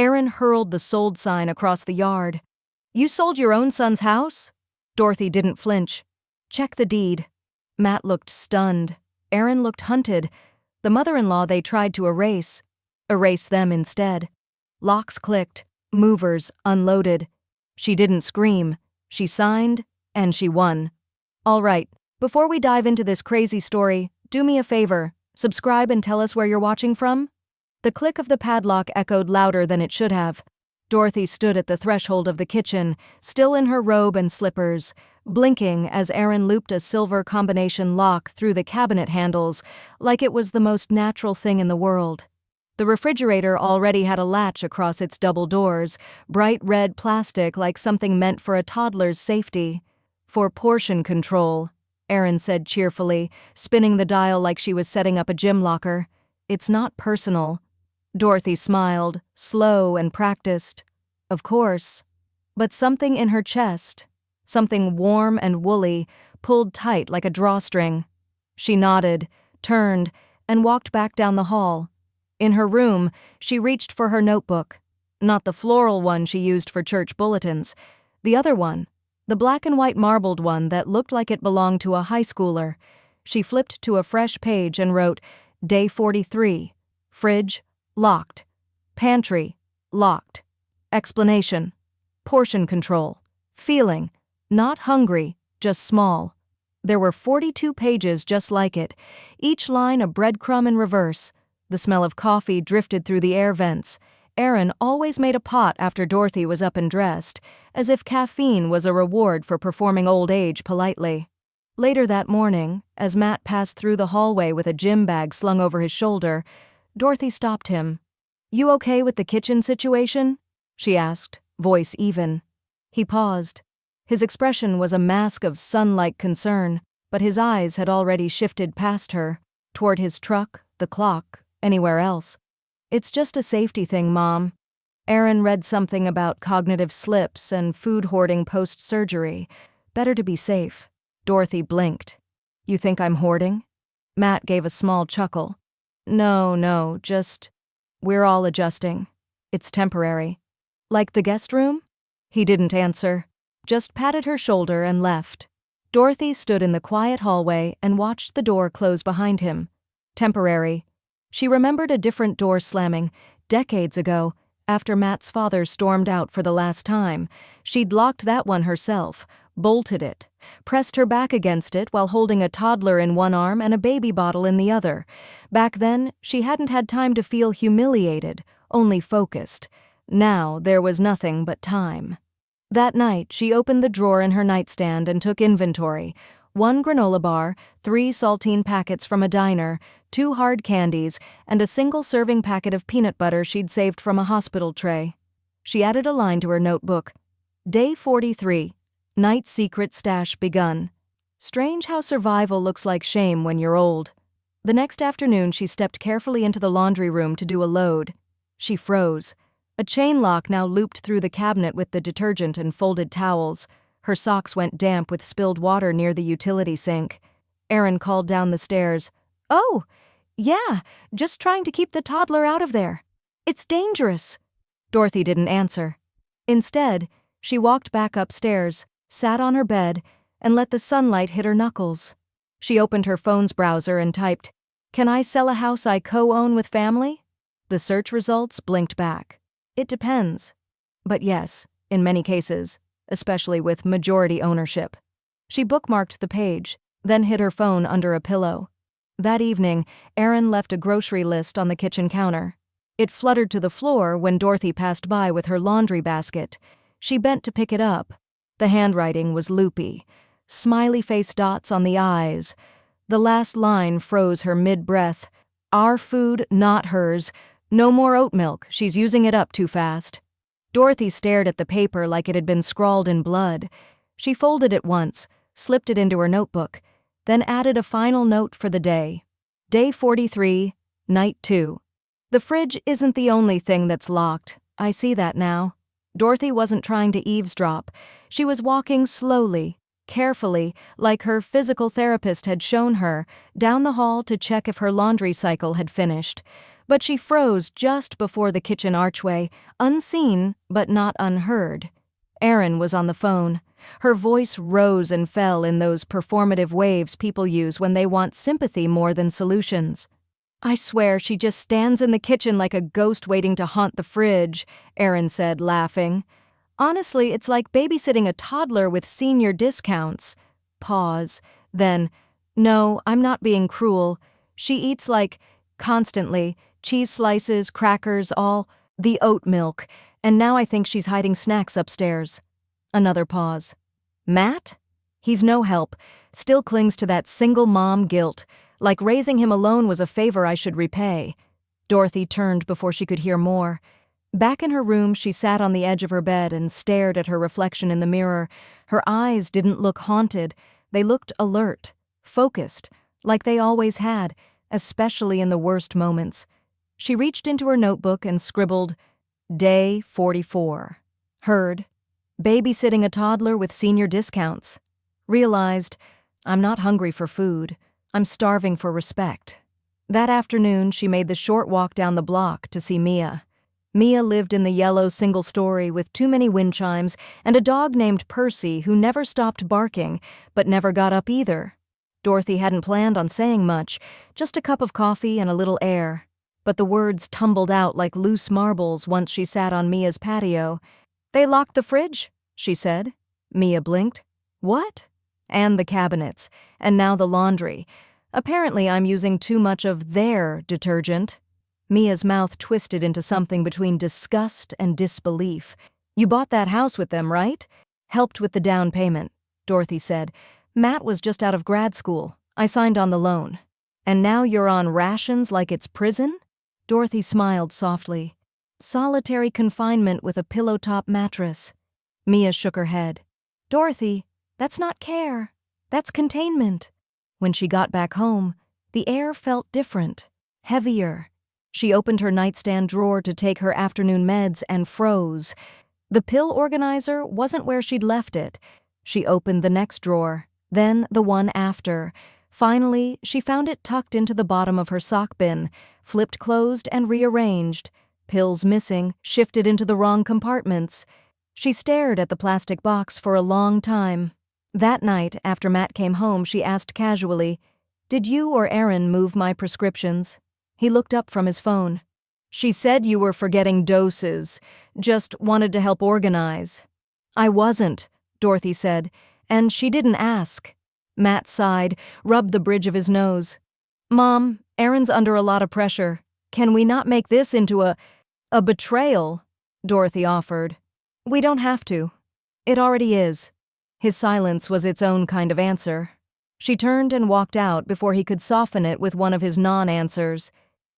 Aaron hurled the sold sign across the yard. "You sold your own son's house?" Dorothy didn't flinch. "Check the deed." Matt looked stunned. Aaron looked hunted. The mother-in-law they tried to erase them instead. Locks clicked. Movers unloaded. She didn't scream. She signed, and she won. "All right, before we dive into this crazy story, do me a favor. Subscribe and tell us where you're watching from." The click of the padlock echoed louder than it should have. Dorothy stood at the threshold of the kitchen, still in her robe and slippers, blinking as Aaron looped a silver combination lock through the cabinet handles like it was the most natural thing in the world. The refrigerator already had a latch across its double doors, bright red plastic like something meant for a toddler's safety. "For portion control," Aaron said cheerfully, spinning the dial like she was setting up a gym locker. "It's not personal." Dorothy smiled, slow and practiced. "Of course." But something in her chest, something warm and woolly, pulled tight like a drawstring. She nodded, turned, and walked back down the hall. In her room, she reached for her notebook. Not the floral one she used for church bulletins. The other one, the black and white marbled one that looked like it belonged to a high schooler. She flipped to a fresh page and wrote, "Day 43. Fridge, locked. Pantry, locked. Explanation. Portion control. Feeling, not hungry, just small." There were 42 pages just like it, each line a breadcrumb in reverse. The smell of coffee drifted through the air vents. Aaron always made a pot after Dorothy was up and dressed, as if caffeine was a reward for performing old age politely. Later that morning, as Matt passed through the hallway with a gym bag slung over his shoulder, Dorothy stopped him. "You okay with the kitchen situation?" she asked, voice even. He paused. His expression was a mask of sun-like concern, but his eyes had already shifted past her, toward his truck, the clock, anywhere else. "It's just a safety thing, Mom." Aaron read something about cognitive slips and food hoarding post-surgery. Better to be safe. Dorothy blinked. "You think I'm hoarding?" Matt gave a small chuckle. No, just, we're all adjusting. It's temporary." "Like the guest room?" He didn't answer, just patted her shoulder and left. Dorothy stood in the quiet hallway and watched the door close behind him. Temporary. She remembered a different door slamming, decades ago, after Matt's father stormed out for the last time. She'd locked that one herself, bolted it, pressed her back against it while holding a toddler in one arm and a baby bottle in the other. Back then, she hadn't had time to feel humiliated, only focused. Now there was nothing but time. That night, she opened the drawer in her nightstand and took inventory. 1 granola bar, 3 saltine packets from a diner, 2 hard candies, and a single-serving packet of peanut butter she'd saved from a hospital tray. She added a line to her notebook. Day 43. Night secret stash begun. Strange how survival looks like shame when you're old. The next afternoon, she stepped carefully into the laundry room to do a load. She froze. A chain lock now looped through the cabinet with the detergent and folded towels. Her socks went damp with spilled water near the utility sink. Aaron called down the stairs. "Oh, yeah, just trying to keep the toddler out of there. It's dangerous." Dorothy didn't answer. Instead, she walked back upstairs, sat on her bed, and let the sunlight hit her knuckles. She opened her phone's browser and typed, "Can I sell a house I co-own with family?" The search results blinked back. It depends. But yes, in many cases, especially with majority ownership. She bookmarked the page, then hid her phone under a pillow. That evening, Aaron left a grocery list on the kitchen counter. It fluttered to the floor when Dorothy passed by with her laundry basket. She bent to pick it up. The handwriting was loopy. Smiley-face dots on the eyes. The last line froze her mid-breath. "Our food, not hers. No more oat milk, she's using it up too fast." Dorothy stared at the paper like it had been scrawled in blood. She folded it once, slipped it into her notebook, then added a final note for the day. Day 43, Night 2. The fridge isn't the only thing that's locked. I see that now. Dorothy wasn't trying to eavesdrop. She was walking slowly, carefully, like her physical therapist had shown her, down the hall to check if her laundry cycle had finished. But she froze just before the kitchen archway, unseen but not unheard. Erin was on the phone. Her voice rose and fell in those performative waves people use when they want sympathy more than solutions. "I swear she just stands in the kitchen like a ghost waiting to haunt the fridge," Erin said, laughing. "Honestly, it's like babysitting a toddler with senior discounts." Pause. Then, "No, I'm not being cruel. She eats constantly, cheese slices, crackers, all the oat milk, and now I think she's hiding snacks upstairs." Another pause. "Matt? He's no help, still clings to that single mom guilt, like raising him alone was a favor I should repay." Dorothy turned before she could hear more. Back in her room, she sat on the edge of her bed and stared at her reflection in the mirror. Her eyes didn't look haunted. They looked alert, focused, like they always had, especially in the worst moments. She reached into her notebook and scribbled, "Day 44. Heard. Babysitting a toddler with senior discounts. Realized, I'm not hungry for food. I'm starving for respect." That afternoon, she made the short walk down the block to see Mia. Mia lived in the yellow single-story with too many wind chimes and a dog named Percy who never stopped barking, but never got up either. Dorothy hadn't planned on saying much, just a cup of coffee and a little air. But the words tumbled out like loose marbles once she sat on Mia's patio. "They locked the fridge," she said. Mia blinked. "What?" "And the cabinets, and now the laundry. Apparently I'm using too much of their detergent." Mia's mouth twisted into something between disgust and disbelief. "You bought that house with them, right?" "Helped with the down payment," Dorothy said. "Matt was just out of grad school. I signed on the loan." "And now you're on rations like it's prison?" Dorothy smiled softly. "Solitary confinement with a pillow-top mattress." Mia shook her head. "Dorothy, that's not care. That's containment." When she got back home, the air felt different, heavier. She opened her nightstand drawer to take her afternoon meds and froze. The pill organizer wasn't where she'd left it. She opened the next drawer, then the one after. Finally, she found it tucked into the bottom of her sock bin, flipped closed and rearranged. Pills missing, shifted into the wrong compartments. She stared at the plastic box for a long time. That night, after Matt came home, she asked casually, "Did you or Erin move my prescriptions?" He looked up from his phone. "She said you were forgetting doses. Just wanted to help organize." "I wasn't," Dorothy said, "and she didn't ask." Matt sighed, rubbed the bridge of his nose. "Mom, Erin's under a lot of pressure. Can we not make this into a betrayal?" Dorothy offered. "We don't have to. It already is." His silence was its own kind of answer. She turned and walked out before he could soften it with one of his non-answers.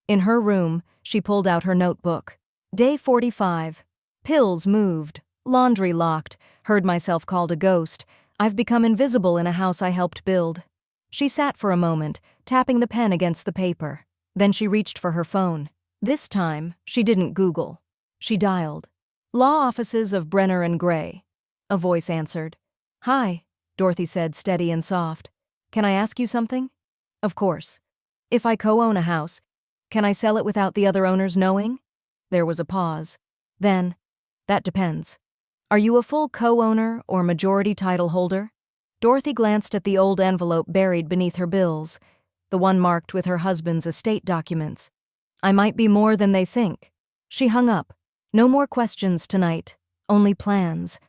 In her room, she pulled out her notebook. Day 45. Pills moved. Laundry locked. Heard myself called a ghost. I've become invisible in a house I helped build. She sat for a moment, tapping the pen against the paper. Then she reached for her phone. This time, she didn't Google. She dialed. "Law offices of Brenner and Gray." A voice answered. "Hi," Dorothy said, steady and soft. "Can I ask you something?" "Of course. If I co-own a house, can I sell it without the other owners knowing?" There was a pause. Then, "That depends. Are you a full co-owner or majority title holder?" Dorothy glanced at the old envelope buried beneath her bills, the one marked with her husband's estate documents. "I might be more than they think." She hung up. No more questions tonight, only plans.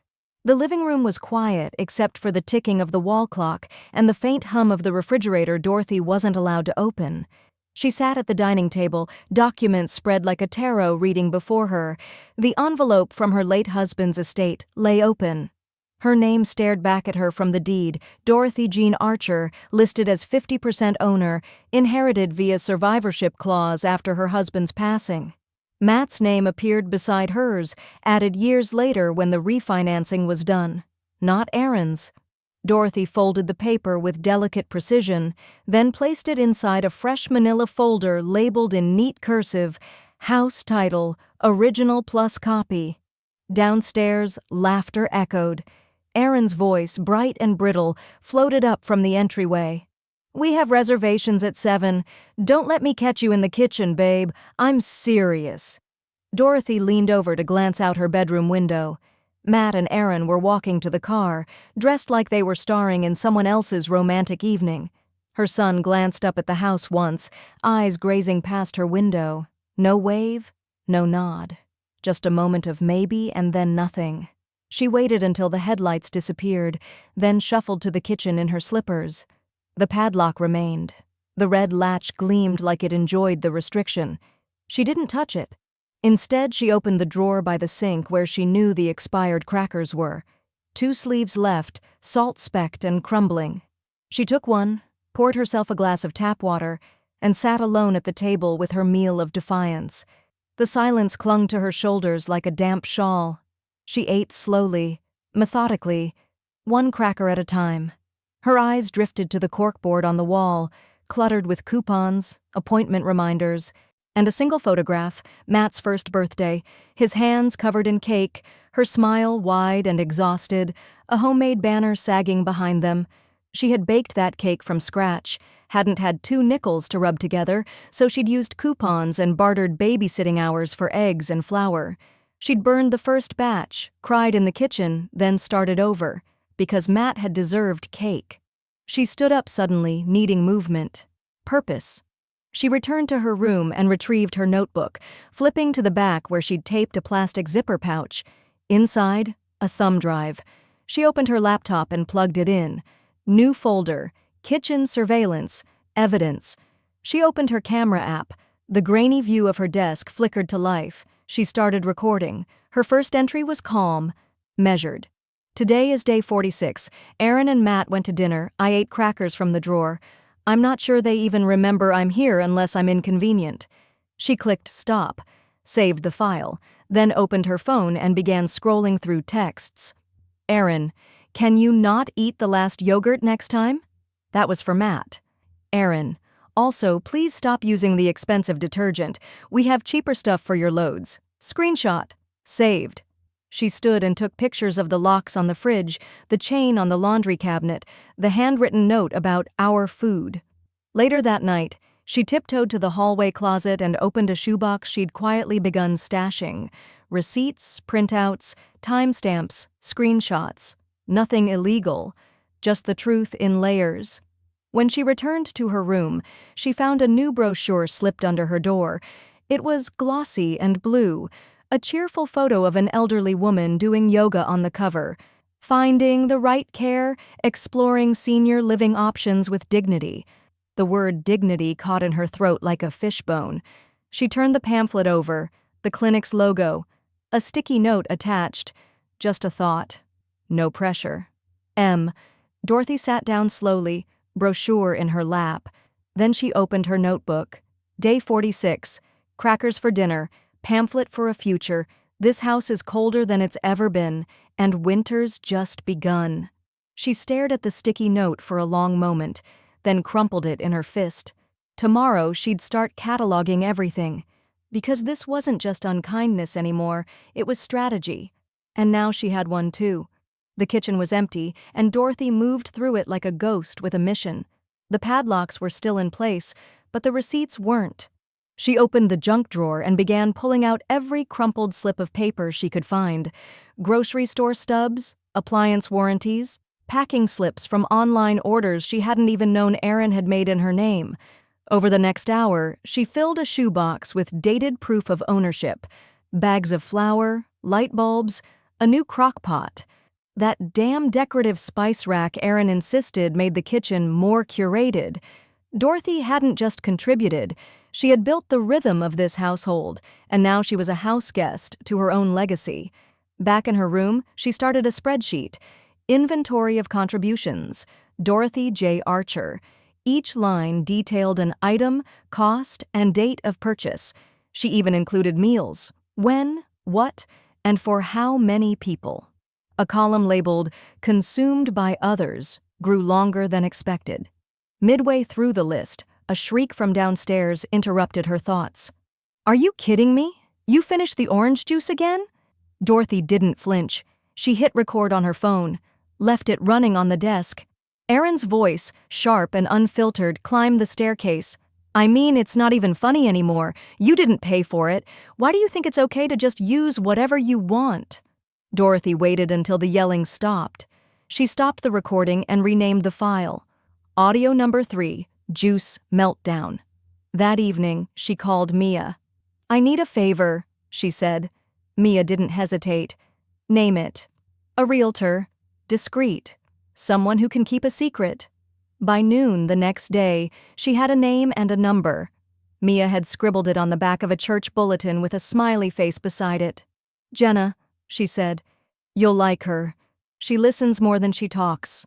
The living room was quiet except for the ticking of the wall clock and the faint hum of the refrigerator Dorothy wasn't allowed to open. She sat at the dining table, documents spread like a tarot reading before her. The envelope from her late husband's estate lay open. Her name stared back at her from the deed, Dorothy Jean Archer, listed as 50% owner, inherited via survivorship clause after her husband's passing. Matt's name appeared beside hers, added years later when the refinancing was done. Not Erin's. Dorothy folded the paper with delicate precision, then placed it inside a fresh manila folder labeled in neat cursive, "House title, original plus copy." Downstairs, laughter echoed. Erin's voice, bright and brittle, floated up from the entryway. We have reservations at 7. Don't let me catch you in the kitchen, babe. I'm serious. Dorothy leaned over to glance out her bedroom window. Matt and Aaron were walking to the car, dressed like they were starring in someone else's romantic evening. Her son glanced up at the house once, eyes grazing past her window. No wave, no nod. Just a moment of maybe and then nothing. She waited until the headlights disappeared, then shuffled to the kitchen in her slippers. The padlock remained. The red latch gleamed like it enjoyed the restriction. She didn't touch it. Instead, she opened the drawer by the sink where she knew the expired crackers were. 2 sleeves left, salt-specked and crumbling. She took one, poured herself a glass of tap water, and sat alone at the table with her meal of defiance. The silence clung to her shoulders like a damp shawl. She ate slowly, methodically, 1 cracker at a time. Her eyes drifted to the corkboard on the wall, cluttered with coupons, appointment reminders, and a single photograph, Matt's first birthday, his hands covered in cake, her smile wide and exhausted, a homemade banner sagging behind them. She had baked that cake from scratch, hadn't had 2 nickels to rub together, so she'd used coupons and bartered babysitting hours for eggs and flour. She'd burned the first batch, cried in the kitchen, then started over, because Matt had deserved cake. She stood up suddenly, needing movement. Purpose. She returned to her room and retrieved her notebook, flipping to the back where she'd taped a plastic zipper pouch. Inside, a thumb drive. She opened her laptop and plugged it in. New folder, kitchen surveillance, evidence. She opened her camera app. The grainy view of her desk flickered to life. She started recording. Her first entry was calm, measured. Today is day 46. Aaron and Matt went to dinner. I ate crackers from the drawer. I'm not sure they even remember I'm here unless I'm inconvenient. She clicked stop, saved the file, then opened her phone and began scrolling through texts. Aaron, can you not eat the last yogurt next time? That was for Matt. Aaron, also, please stop using the expensive detergent. We have cheaper stuff for your loads. Screenshot. Saved. She stood and took pictures of the locks on the fridge, the chain on the laundry cabinet, the handwritten note about our food. Later that night, she tiptoed to the hallway closet and opened a shoebox she'd quietly begun stashing. Receipts, printouts, timestamps, screenshots. Nothing illegal, just the truth in layers. When she returned to her room, she found a new brochure slipped under her door. It was glossy and blue, a cheerful photo of an elderly woman doing yoga on the cover. Finding the right care, exploring senior living options with dignity. The word dignity caught in her throat like a fishbone. She turned the pamphlet over, the clinic's logo, a sticky note attached. Just a thought. No pressure. M. Dorothy sat down slowly, brochure in her lap. Then she opened her notebook. Day 46. Crackers for dinner. Pamphlet for a future. This house is colder than it's ever been, and winter's just begun. She stared at the sticky note for a long moment, then crumpled it in her fist. Tomorrow she'd start cataloging everything. Because this wasn't just unkindness anymore, it was strategy. And now she had one too. The kitchen was empty, and Dorothy moved through it like a ghost with a mission. The padlocks were still in place, but the receipts weren't. She opened the junk drawer and began pulling out every crumpled slip of paper she could find. Grocery store stubs, appliance warranties, packing slips from online orders she hadn't even known Aaron had made in her name. Over the next hour, she filled a shoebox with dated proof of ownership, bags of flour, light bulbs, a new crock pot. That damn decorative spice rack Aaron insisted made the kitchen more curated. Dorothy hadn't just contributed, she had built the rhythm of this household, and now she was a house guest to her own legacy. Back in her room, she started a spreadsheet. Inventory of contributions. Dorothy J. Archer. Each line detailed an item, cost, and date of purchase. She even included meals. When, what, and for how many people. A column labeled, "Consumed by Others," grew longer than expected. Midway through the list, a shriek from downstairs interrupted her thoughts. "Are you kidding me? You finished the orange juice again?" Dorothy didn't flinch. She hit record on her phone, left it running on the desk. Erin's voice, sharp and unfiltered, climbed the staircase. I mean, it's not even funny anymore. You didn't pay for it. Why do you think it's okay to just use whatever you want? Dorothy waited until the yelling stopped. She stopped the recording and renamed the file. Audio number 3, Juice Meltdown. That evening, she called Mia. I need a favor, she said. Mia didn't hesitate. Name it. A realtor. Discreet. Someone who can keep a secret. By noon the next day, she had a name and a number. Mia had scribbled it on the back of a church bulletin with a smiley face beside it. Jenna, she said. You'll like her. She listens more than she talks.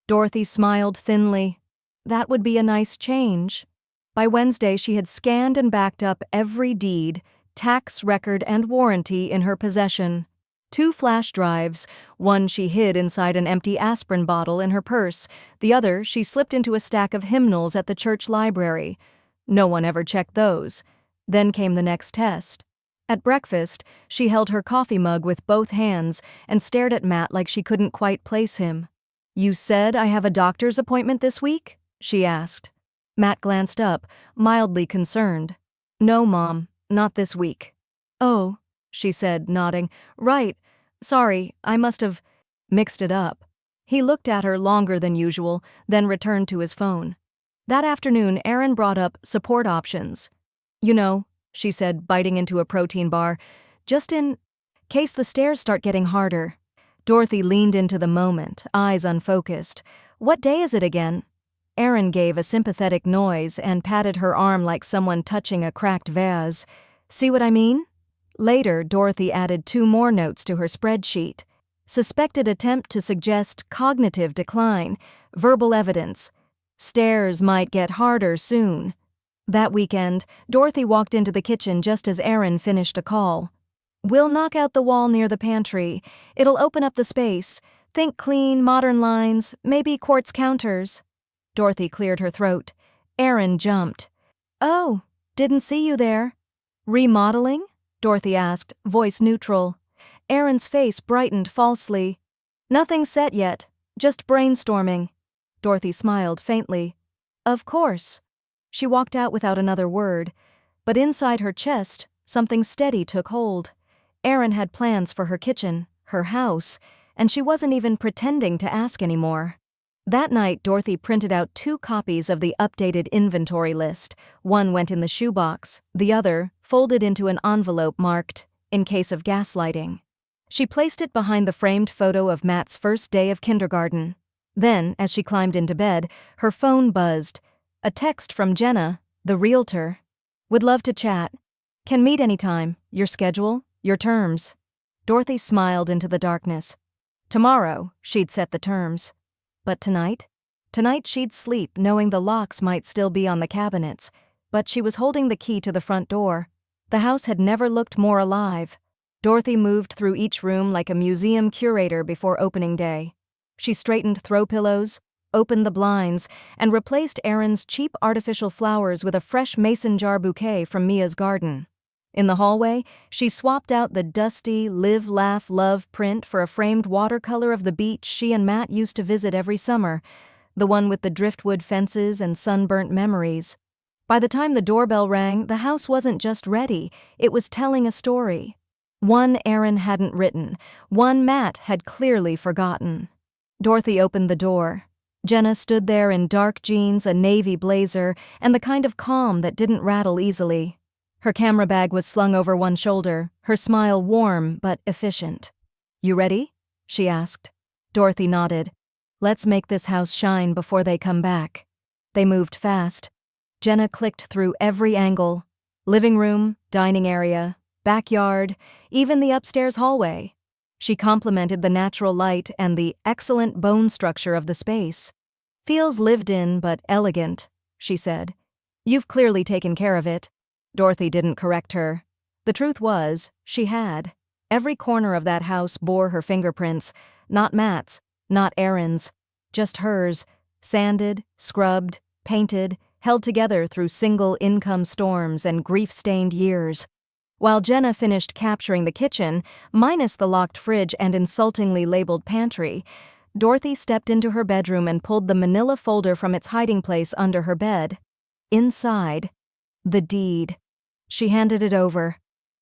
Dorothy smiled thinly. That would be a nice change. By Wednesday, she had scanned and backed up every deed, tax record, and warranty in her possession. 2 flash drives, one she hid inside an empty aspirin bottle in her purse, the other she slipped into a stack of hymnals at the church library. No one ever checked those. Then came the next test. At breakfast, she held her coffee mug with both hands and stared at Matt like she couldn't quite place him. You said I have a doctor's appointment this week? She asked. Matt glanced up, mildly concerned. No, Mom, not this week. Oh, she said, nodding. Right. Sorry, I must have mixed it up. He looked at her longer than usual, then returned to his phone. That afternoon, Erin brought up support options. You know, she said, biting into a protein bar, just in case the stairs start getting harder. Dorothy leaned into the moment, eyes unfocused. What day is it again? Erin gave a sympathetic noise and patted her arm like someone touching a cracked vase. See what I mean? Later, Dorothy added 2 more notes to her spreadsheet. Suspected attempt to suggest cognitive decline, verbal evidence. Stairs might get harder soon. That weekend, Dorothy walked into the kitchen just as Erin finished a call. We'll knock out the wall near the pantry. It'll open up the space. Think clean, modern lines, maybe quartz counters. Dorothy cleared her throat. Erin jumped. Oh, didn't see you there. Remodeling? Dorothy asked, voice neutral. Erin's face brightened falsely. Nothing set yet, just brainstorming. Dorothy smiled faintly. Of course. She walked out without another word, but inside her chest, something steady took hold. Erin had plans for her kitchen, her house, and she wasn't even pretending to ask anymore. That night, Dorothy printed out 2 copies of the updated inventory list. One went in the shoebox, the other folded into an envelope marked, in case of gaslighting. She placed it behind the framed photo of Matt's first day of kindergarten. Then, as she climbed into bed, her phone buzzed. A text from Jenna, the realtor. Would love to chat. Can meet anytime. Your schedule, your terms. Dorothy smiled into the darkness. Tomorrow, she'd set the terms. But tonight? Tonight she'd sleep knowing the locks might still be on the cabinets, but she was holding the key to the front door. The house had never looked more alive. Dorothy moved through each room like a museum curator before opening day. She straightened throw pillows, opened the blinds, and replaced Erin's cheap artificial flowers with a fresh mason jar bouquet from Mia's garden. In the hallway, she swapped out the dusty Live, Laugh, Love print for a framed watercolor of the beach she and Matt used to visit every summer, the one with the driftwood fences and sunburnt memories. By the time the doorbell rang, the house wasn't just ready, it was telling a story. One Erin hadn't written, one Matt had clearly forgotten. Dorothy opened the door. Jenna stood there in dark jeans, a navy blazer, and the kind of calm that didn't rattle easily. Her camera bag was slung over one shoulder, her smile warm but efficient. You ready? She asked. Dorothy nodded. Let's make this house shine before they come back. They moved fast. Jenna clicked through every angle. Living room, dining area, backyard, even the upstairs hallway. She complimented the natural light and the excellent bone structure of the space. Feels lived in but elegant, she said. You've clearly taken care of it. Dorothy didn't correct her. The truth was, she had. Every corner of that house bore her fingerprints, not Matt's, not Erin's, just hers, sanded, scrubbed, painted, held together through single-income storms and grief-stained years. While Jenna finished capturing the kitchen, minus the locked fridge and insultingly labeled pantry, Dorothy stepped into her bedroom and pulled the manila folder from its hiding place under her bed. Inside, the deed. She handed it over.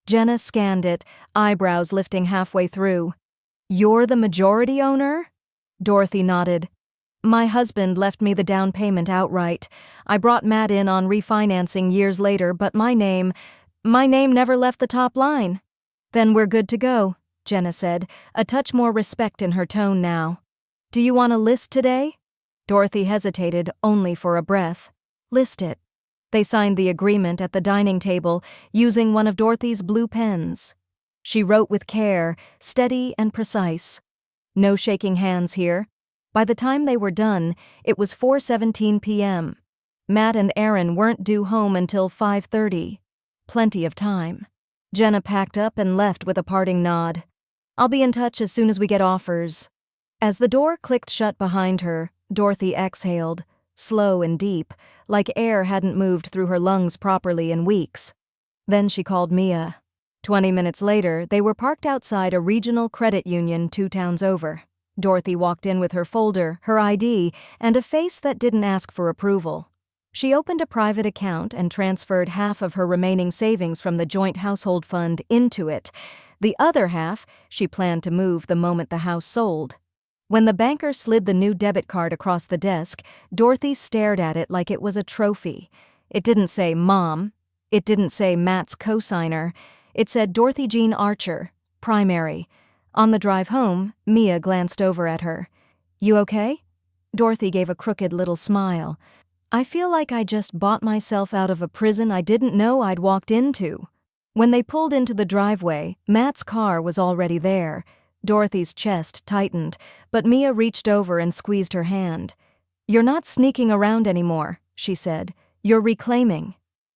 Jenna scanned it, eyebrows lifting halfway through. "You're the majority owner?" Dorothy nodded. "My husband left me the down payment outright. I brought Matt in on refinancing years later, but my name never left the top line." "Then we're good to go," Jenna said, a touch more respect in her tone now. "Do you want a list today?" Dorothy hesitated, only for a breath. "List it." They signed the agreement at the dining table, using one of Dorothy's blue pens. She wrote with care, steady and precise. No shaking hands here. By the time they were done, it was 4:17 p.m. Matt and Aaron weren't due home until 5:30. Plenty of time. Jenna packed up and left with a parting nod. "I'll be in touch as soon as we get offers." As the door clicked shut behind her, Dorothy exhaled, slow and deep, like air hadn't moved through her lungs properly in weeks. Then she called Mia. 20 minutes later, they were parked outside a regional credit union 2 towns over. Dorothy walked in with her folder, her ID, and a face that didn't ask for approval. She opened a private account and transferred half of her remaining savings from the joint household fund into it. The other half she planned to move the moment the house sold. When the banker slid the new debit card across the desk, Dorothy stared at it like it was a trophy. It didn't say Mom. It didn't say Matt's cosigner. It said Dorothy Jean Archer, primary. On the drive home, Mia glanced over at her. "You okay?" Dorothy gave a crooked little smile. "I feel like I just bought myself out of a prison I didn't know I'd walked into." When they pulled into the driveway, Matt's car was already there. Dorothy's chest tightened, but Mia reached over and squeezed her hand. "You're not sneaking around anymore," she said. "You're reclaiming."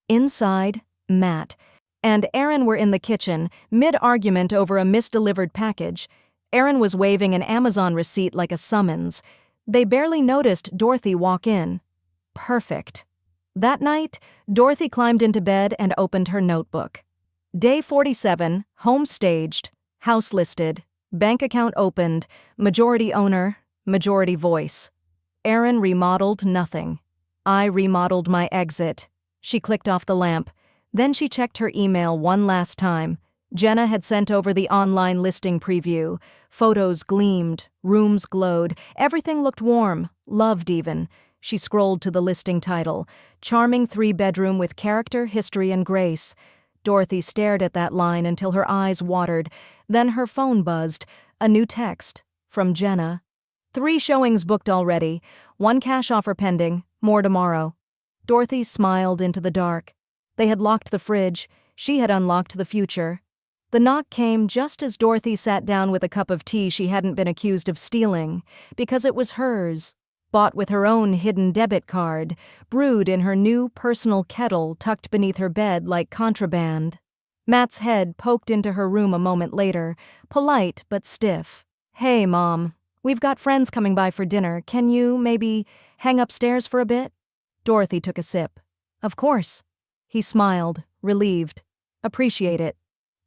Inside, Matt and Aaron were in the kitchen, mid-argument over a misdelivered package. Aaron was waving an Amazon receipt like a summons. They barely noticed Dorothy walk in. Perfect. That night, Dorothy climbed into bed and opened her notebook. Day 47, home staged, house listed, bank account opened, majority owner, majority voice. Aaron remodeled nothing. I remodeled my exit. She clicked off the lamp. Then she checked her email one last time. Jenna had sent over the online listing preview. Photos gleamed, rooms glowed, everything looked warm, loved even. She scrolled to the listing title, Charming 3-bedroom with character, history, and grace. Dorothy stared at that line until her eyes watered. Then her phone buzzed. A new text. From Jenna. 3 showings booked already. 1 cash offer pending. More tomorrow. Dorothy smiled into the dark. They had locked the fridge. She had unlocked the future. The knock came just as Dorothy sat down with a cup of tea she hadn't been accused of stealing, because it was hers. Bought with her own hidden debit card, brewed in her new personal kettle tucked beneath her bed like contraband. Matt's head poked into her room a moment later, polite but stiff. "Hey, Mom. We've got friends coming by for dinner. Can you, maybe, hang upstairs for a bit?" Dorothy took a sip. "Of course." He smiled, relieved. "Appreciate it.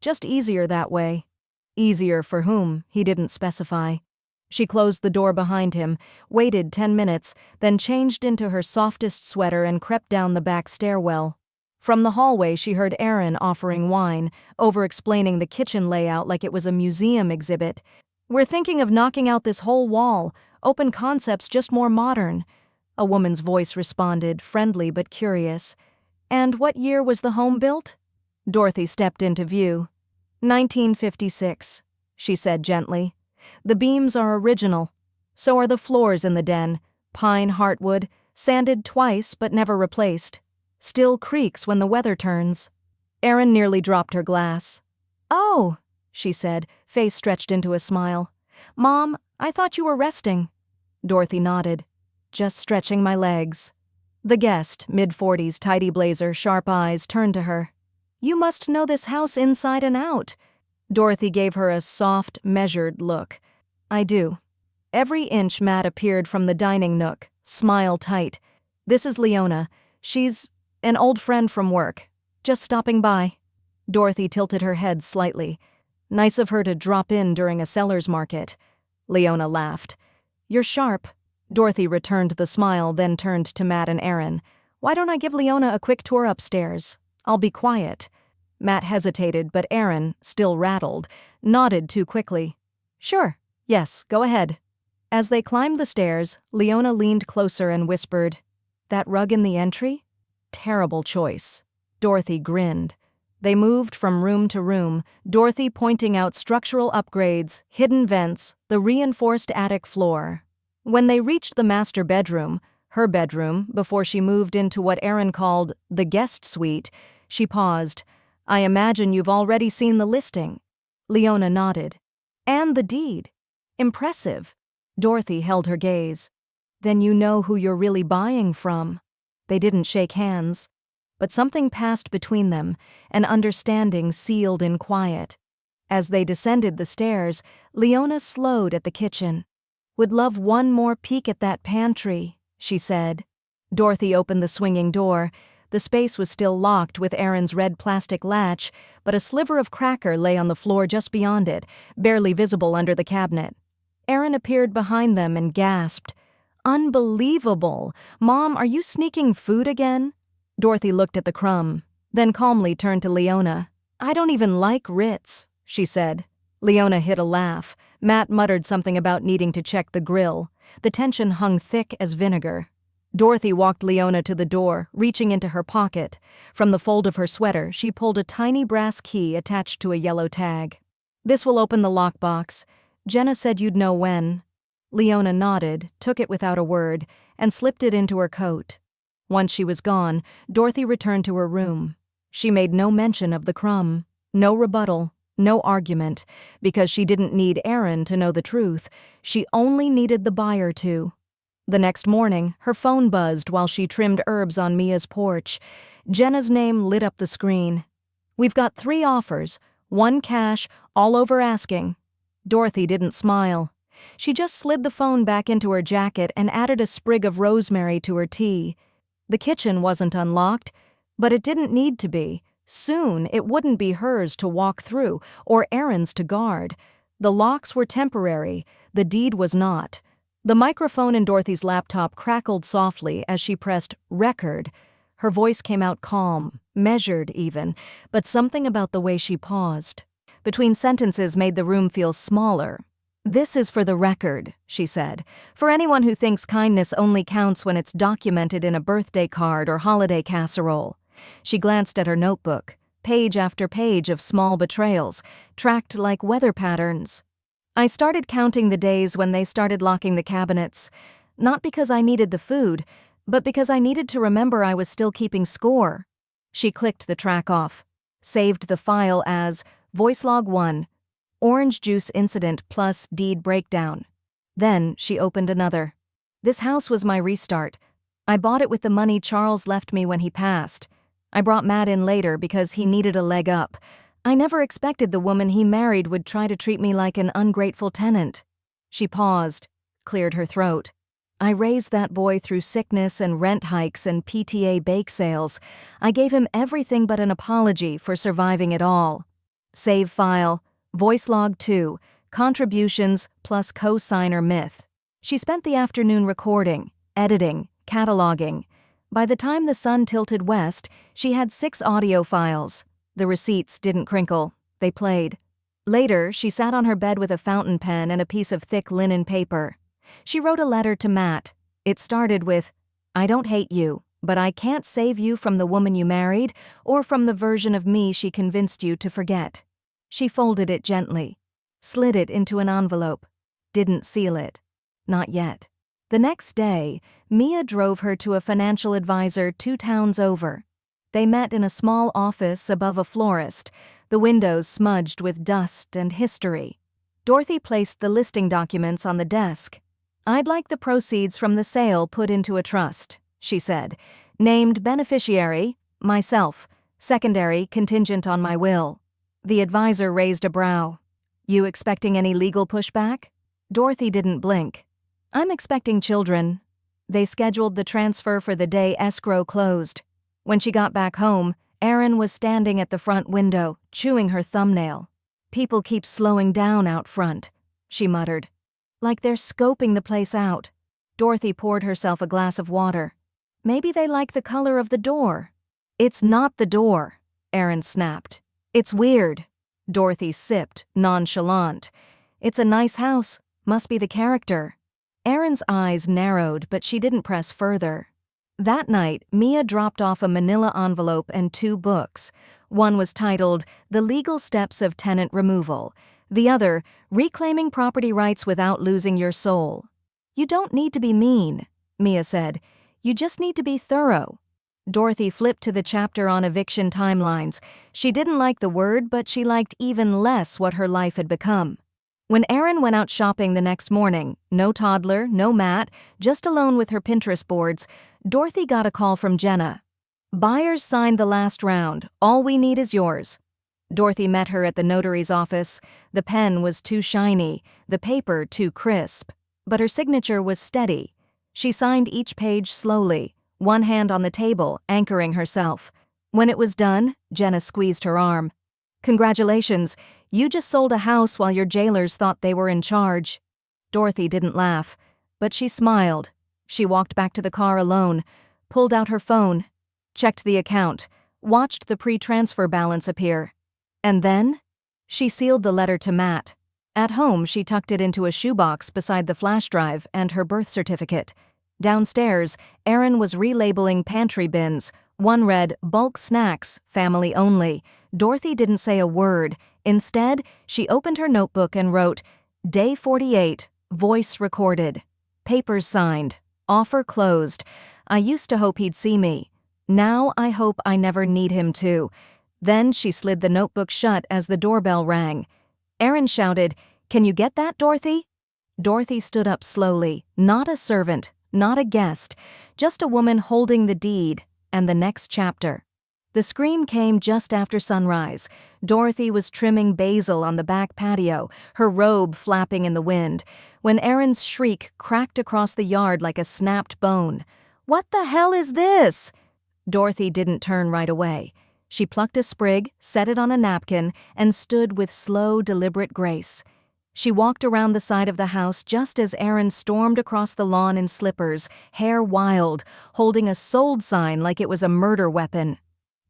Just easier that way." Easier for whom, he didn't specify. She closed the door behind him, waited 10 minutes, then changed into her softest sweater and crept down the back stairwell. From the hallway she heard Aaron offering wine, over-explaining the kitchen layout like it was a museum exhibit. "We're thinking of knocking out this whole wall. Open concepts, just more modern." A woman's voice responded, friendly but curious. "And what year was the home built?" Dorothy stepped into view. 1956, she said gently. "The beams are original. So are the floors in the den. Pine heartwood, sanded twice but never replaced. Still creaks when the weather turns." Erin nearly dropped her glass. "Oh," she said, face stretched into a smile. "Mom, I thought you were resting." Dorothy nodded. "Just stretching my legs." The guest, mid-40s, tidy blazer, sharp eyes, turned to her. "You must know this house inside and out." Dorothy gave her a soft, measured look. "I do." Every inch Matt appeared from the dining nook, smile tight. "This is Leona. She's an old friend from work. Just stopping by." Dorothy tilted her head slightly. "Nice of her to drop in during a seller's market." Leona laughed. You're sharp. Dorothy returned the smile, then turned to Matt and Aaron. Why don't I give Leona a quick tour upstairs? I'll be quiet. Matt hesitated, but Aaron, still rattled, nodded too quickly. Sure. Yes, go ahead. As they climbed the stairs, Leona leaned closer and whispered, That rug in the entry? Terrible choice. Dorothy grinned. They moved from room to room, Dorothy pointing out structural upgrades, hidden vents, the reinforced attic floor. When they reached the master bedroom, her bedroom, before she moved into what Aaron called the guest suite, she paused. I imagine you've already seen the listing. Leona nodded. And the deed. Impressive. Dorothy held her gaze. Then you know who you're really buying from. They didn't shake hands. But something passed between them, an understanding sealed in quiet. As they descended the stairs, Leona slowed at the kitchen. Would love one more peek at that pantry, she said. Dorothy opened the swinging door. The space was still locked with Aaron's red plastic latch, but a sliver of cracker lay on the floor just beyond it, barely visible under the cabinet. Aaron appeared behind them and gasped. Unbelievable! Mom, are you sneaking food again? Dorothy looked at the crumb, then calmly turned to Leona. I don't even like Ritz, she said. Leona hid a laugh. Matt muttered something about needing to check the grill. The tension hung thick as vinegar. Dorothy walked Leona to the door, reaching into her pocket. From the fold of her sweater, she pulled a tiny brass key attached to a yellow tag. This will open the lockbox. Jenna said you'd know when. Leona nodded, took it without a word, and slipped it into her coat. Once she was gone, Dorothy returned to her room. She made no mention of the crumb, no rebuttal, no argument, because she didn't need Aaron to know the truth. She only needed the buyer to. The next morning, her phone buzzed while she trimmed herbs on Mia's porch. Jenna's name lit up the screen. We've got 3 offers, 1 cash, all over asking. Dorothy didn't smile. She just slid the phone back into her jacket and added a sprig of rosemary to her tea. The kitchen wasn't unlocked, but it didn't need to be. Soon, it wouldn't be hers to walk through, or Aaron's to guard. The locks were temporary, the deed was not. The microphone in Dorothy's laptop crackled softly as she pressed record. Her voice came out calm, measured even, but something about the way she paused between sentences made the room feel smaller. This is for the record, she said, for anyone who thinks kindness only counts when it's documented in a birthday card or holiday casserole. She glanced at her notebook, page after page of small betrayals, tracked like weather patterns. I started counting the days when they started locking the cabinets, not because I needed the food, but because I needed to remember I was still keeping score. She clicked the track off, saved the file as Voice Log 1, Orange Juice Incident plus Deed Breakdown. Then she opened another. This house was my restart. I bought it with the money Charles left me when he passed. I brought Matt in later because he needed a leg up. I never expected the woman he married would try to treat me like an ungrateful tenant. She paused, cleared her throat. I raised that boy through sickness and rent hikes and PTA bake sales. I gave him everything but an apology for surviving it all. Save file, Voice Log 2, Contributions plus co-signer myth. She spent the afternoon recording, editing, cataloging. By the time the sun tilted west, she had 6 audio files. The receipts didn't crinkle. They played. Later, she sat on her bed with a fountain pen and a piece of thick linen paper. She wrote a letter to Matt. It started with, I don't hate you, but I can't save you from the woman you married or from the version of me she convinced you to forget. She folded it gently, slid it into an envelope, didn't seal it. Not yet. The next day, Mia drove her to a financial advisor 2 towns over. They met in a small office above a florist, the windows smudged with dust and history. Dorothy placed the listing documents on the desk. I'd like the proceeds from the sale put into a trust, she said. Named beneficiary, myself. Secondary, contingent on my will. The advisor raised a brow. You expecting any legal pushback? Dorothy didn't blink. I'm expecting children. They scheduled the transfer for the day escrow closed. When she got back home, Erin was standing at the front window, chewing her thumbnail. People keep slowing down out front, she muttered. Like they're scoping the place out. Dorothy poured herself a glass of water. Maybe they like the color of the door. It's not the door, Erin snapped. It's weird. Dorothy sipped, nonchalant. It's a nice house. Must be the character. Erin's eyes narrowed, but she didn't press further. That night, Mia dropped off a manila envelope and 2 books. One was titled, The Legal Steps of Tenant Removal. The other, Reclaiming Property Rights Without Losing Your Soul. You don't need to be mean, Mia said. You just need to be thorough. Dorothy flipped to the chapter on eviction timelines. She didn't like the word, but she liked even less what her life had become. When Erin went out shopping the next morning, no toddler, no Matt, just alone with her Pinterest boards, Dorothy got a call from Jenna. Buyers signed the last round. All we need is yours. Dorothy met her at the notary's office. The pen was too shiny, the paper too crisp. But her signature was steady. She signed each page slowly, one hand on the table, anchoring herself. When it was done, Jenna squeezed her arm. Congratulations, you just sold a house while your jailers thought they were in charge. Dorothy didn't laugh, but she smiled. She walked back to the car alone, pulled out her phone, checked the account, watched the pre-transfer balance appear. And then, she sealed the letter to Matt. At home, she tucked it into a shoebox beside the flash drive and her birth certificate. Downstairs, Erin was relabeling pantry bins. One read, Bulk Snacks, Family Only. Dorothy didn't say a word. Instead, she opened her notebook and wrote, Day 48, voice recorded. Papers signed. Offer closed. I used to hope he'd see me. Now I hope I never need him to. Then she slid the notebook shut as the doorbell rang. Erin shouted, Can you get that, Dorothy? Dorothy stood up slowly, not a servant, not a guest, just a woman holding the deed and the next chapter. The scream came just after sunrise. Dorothy was trimming basil on the back patio, her robe flapping in the wind, when Erin's shriek cracked across the yard like a snapped bone. What the hell is this? Dorothy didn't turn right away. She plucked a sprig, set it on a napkin, and stood with slow, deliberate grace. She walked around the side of the house just as Erin stormed across the lawn in slippers, hair wild, holding a sold sign like it was a murder weapon.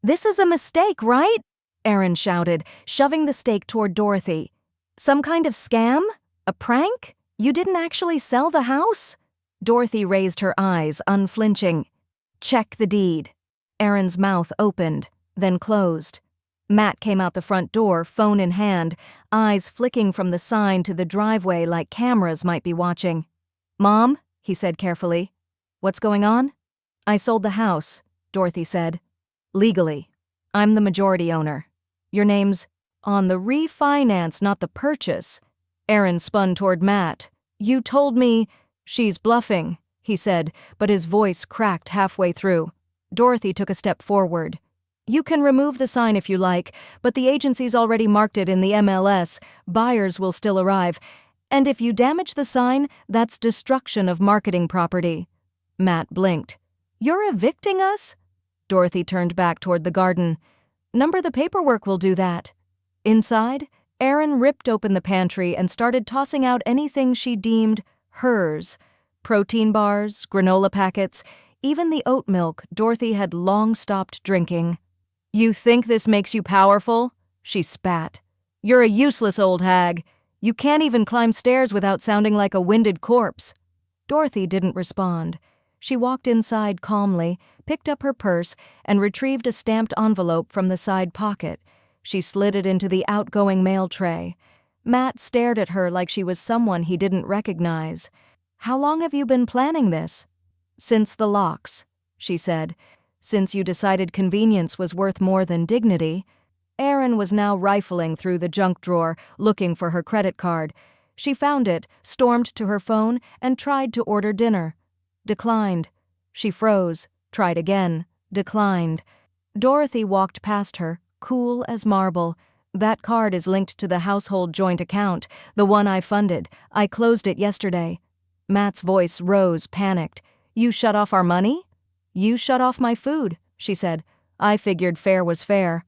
This is a mistake, right? Erin shouted, shoving the stake toward Dorothy. Some kind of scam? A prank? You didn't actually sell the house? Dorothy raised her eyes, unflinching. Check the deed. Erin's mouth opened, then closed. Matt came out the front door, phone in hand, eyes flicking from the sign to the driveway like cameras might be watching. Mom, he said carefully. What's going on? I sold the house, Dorothy said. Legally. I'm the majority owner. Your name's on the refinance, not the purchase. Erin spun toward Matt. You told me she's bluffing, he said, but his voice cracked halfway through. Dorothy took a step forward. You can remove the sign if you like, but the agency's already marked it in the MLS. Buyers will still arrive. And if you damage the sign, that's destruction of marketing property. Matt blinked. You're evicting us? Dorothy turned back toward the garden. Number the paperwork will do that. Inside, Erin ripped open the pantry and started tossing out anything she deemed hers. Protein bars, granola packets, even the oat milk Dorothy had long stopped drinking. You think this makes you powerful? She spat. You're a useless old hag. You can't even climb stairs without sounding like a winded corpse. Dorothy didn't respond. She walked inside calmly, picked up her purse, and retrieved a stamped envelope from the side pocket. She slid it into the outgoing mail tray. Matt stared at her like she was someone he didn't recognize. How long have you been planning this? Since the locks, she said. Since you decided convenience was worth more than dignity. Erin was now rifling through the junk drawer, looking for her credit card. She found it, stormed to her phone, and tried to order dinner. Declined. She froze, tried again, declined. Dorothy walked past her, cool as marble. That card is linked to the household joint account, the one I funded. I closed it yesterday. Matt's voice rose, panicked. You shut off our money? You shut off my food, she said. I figured fair was fair.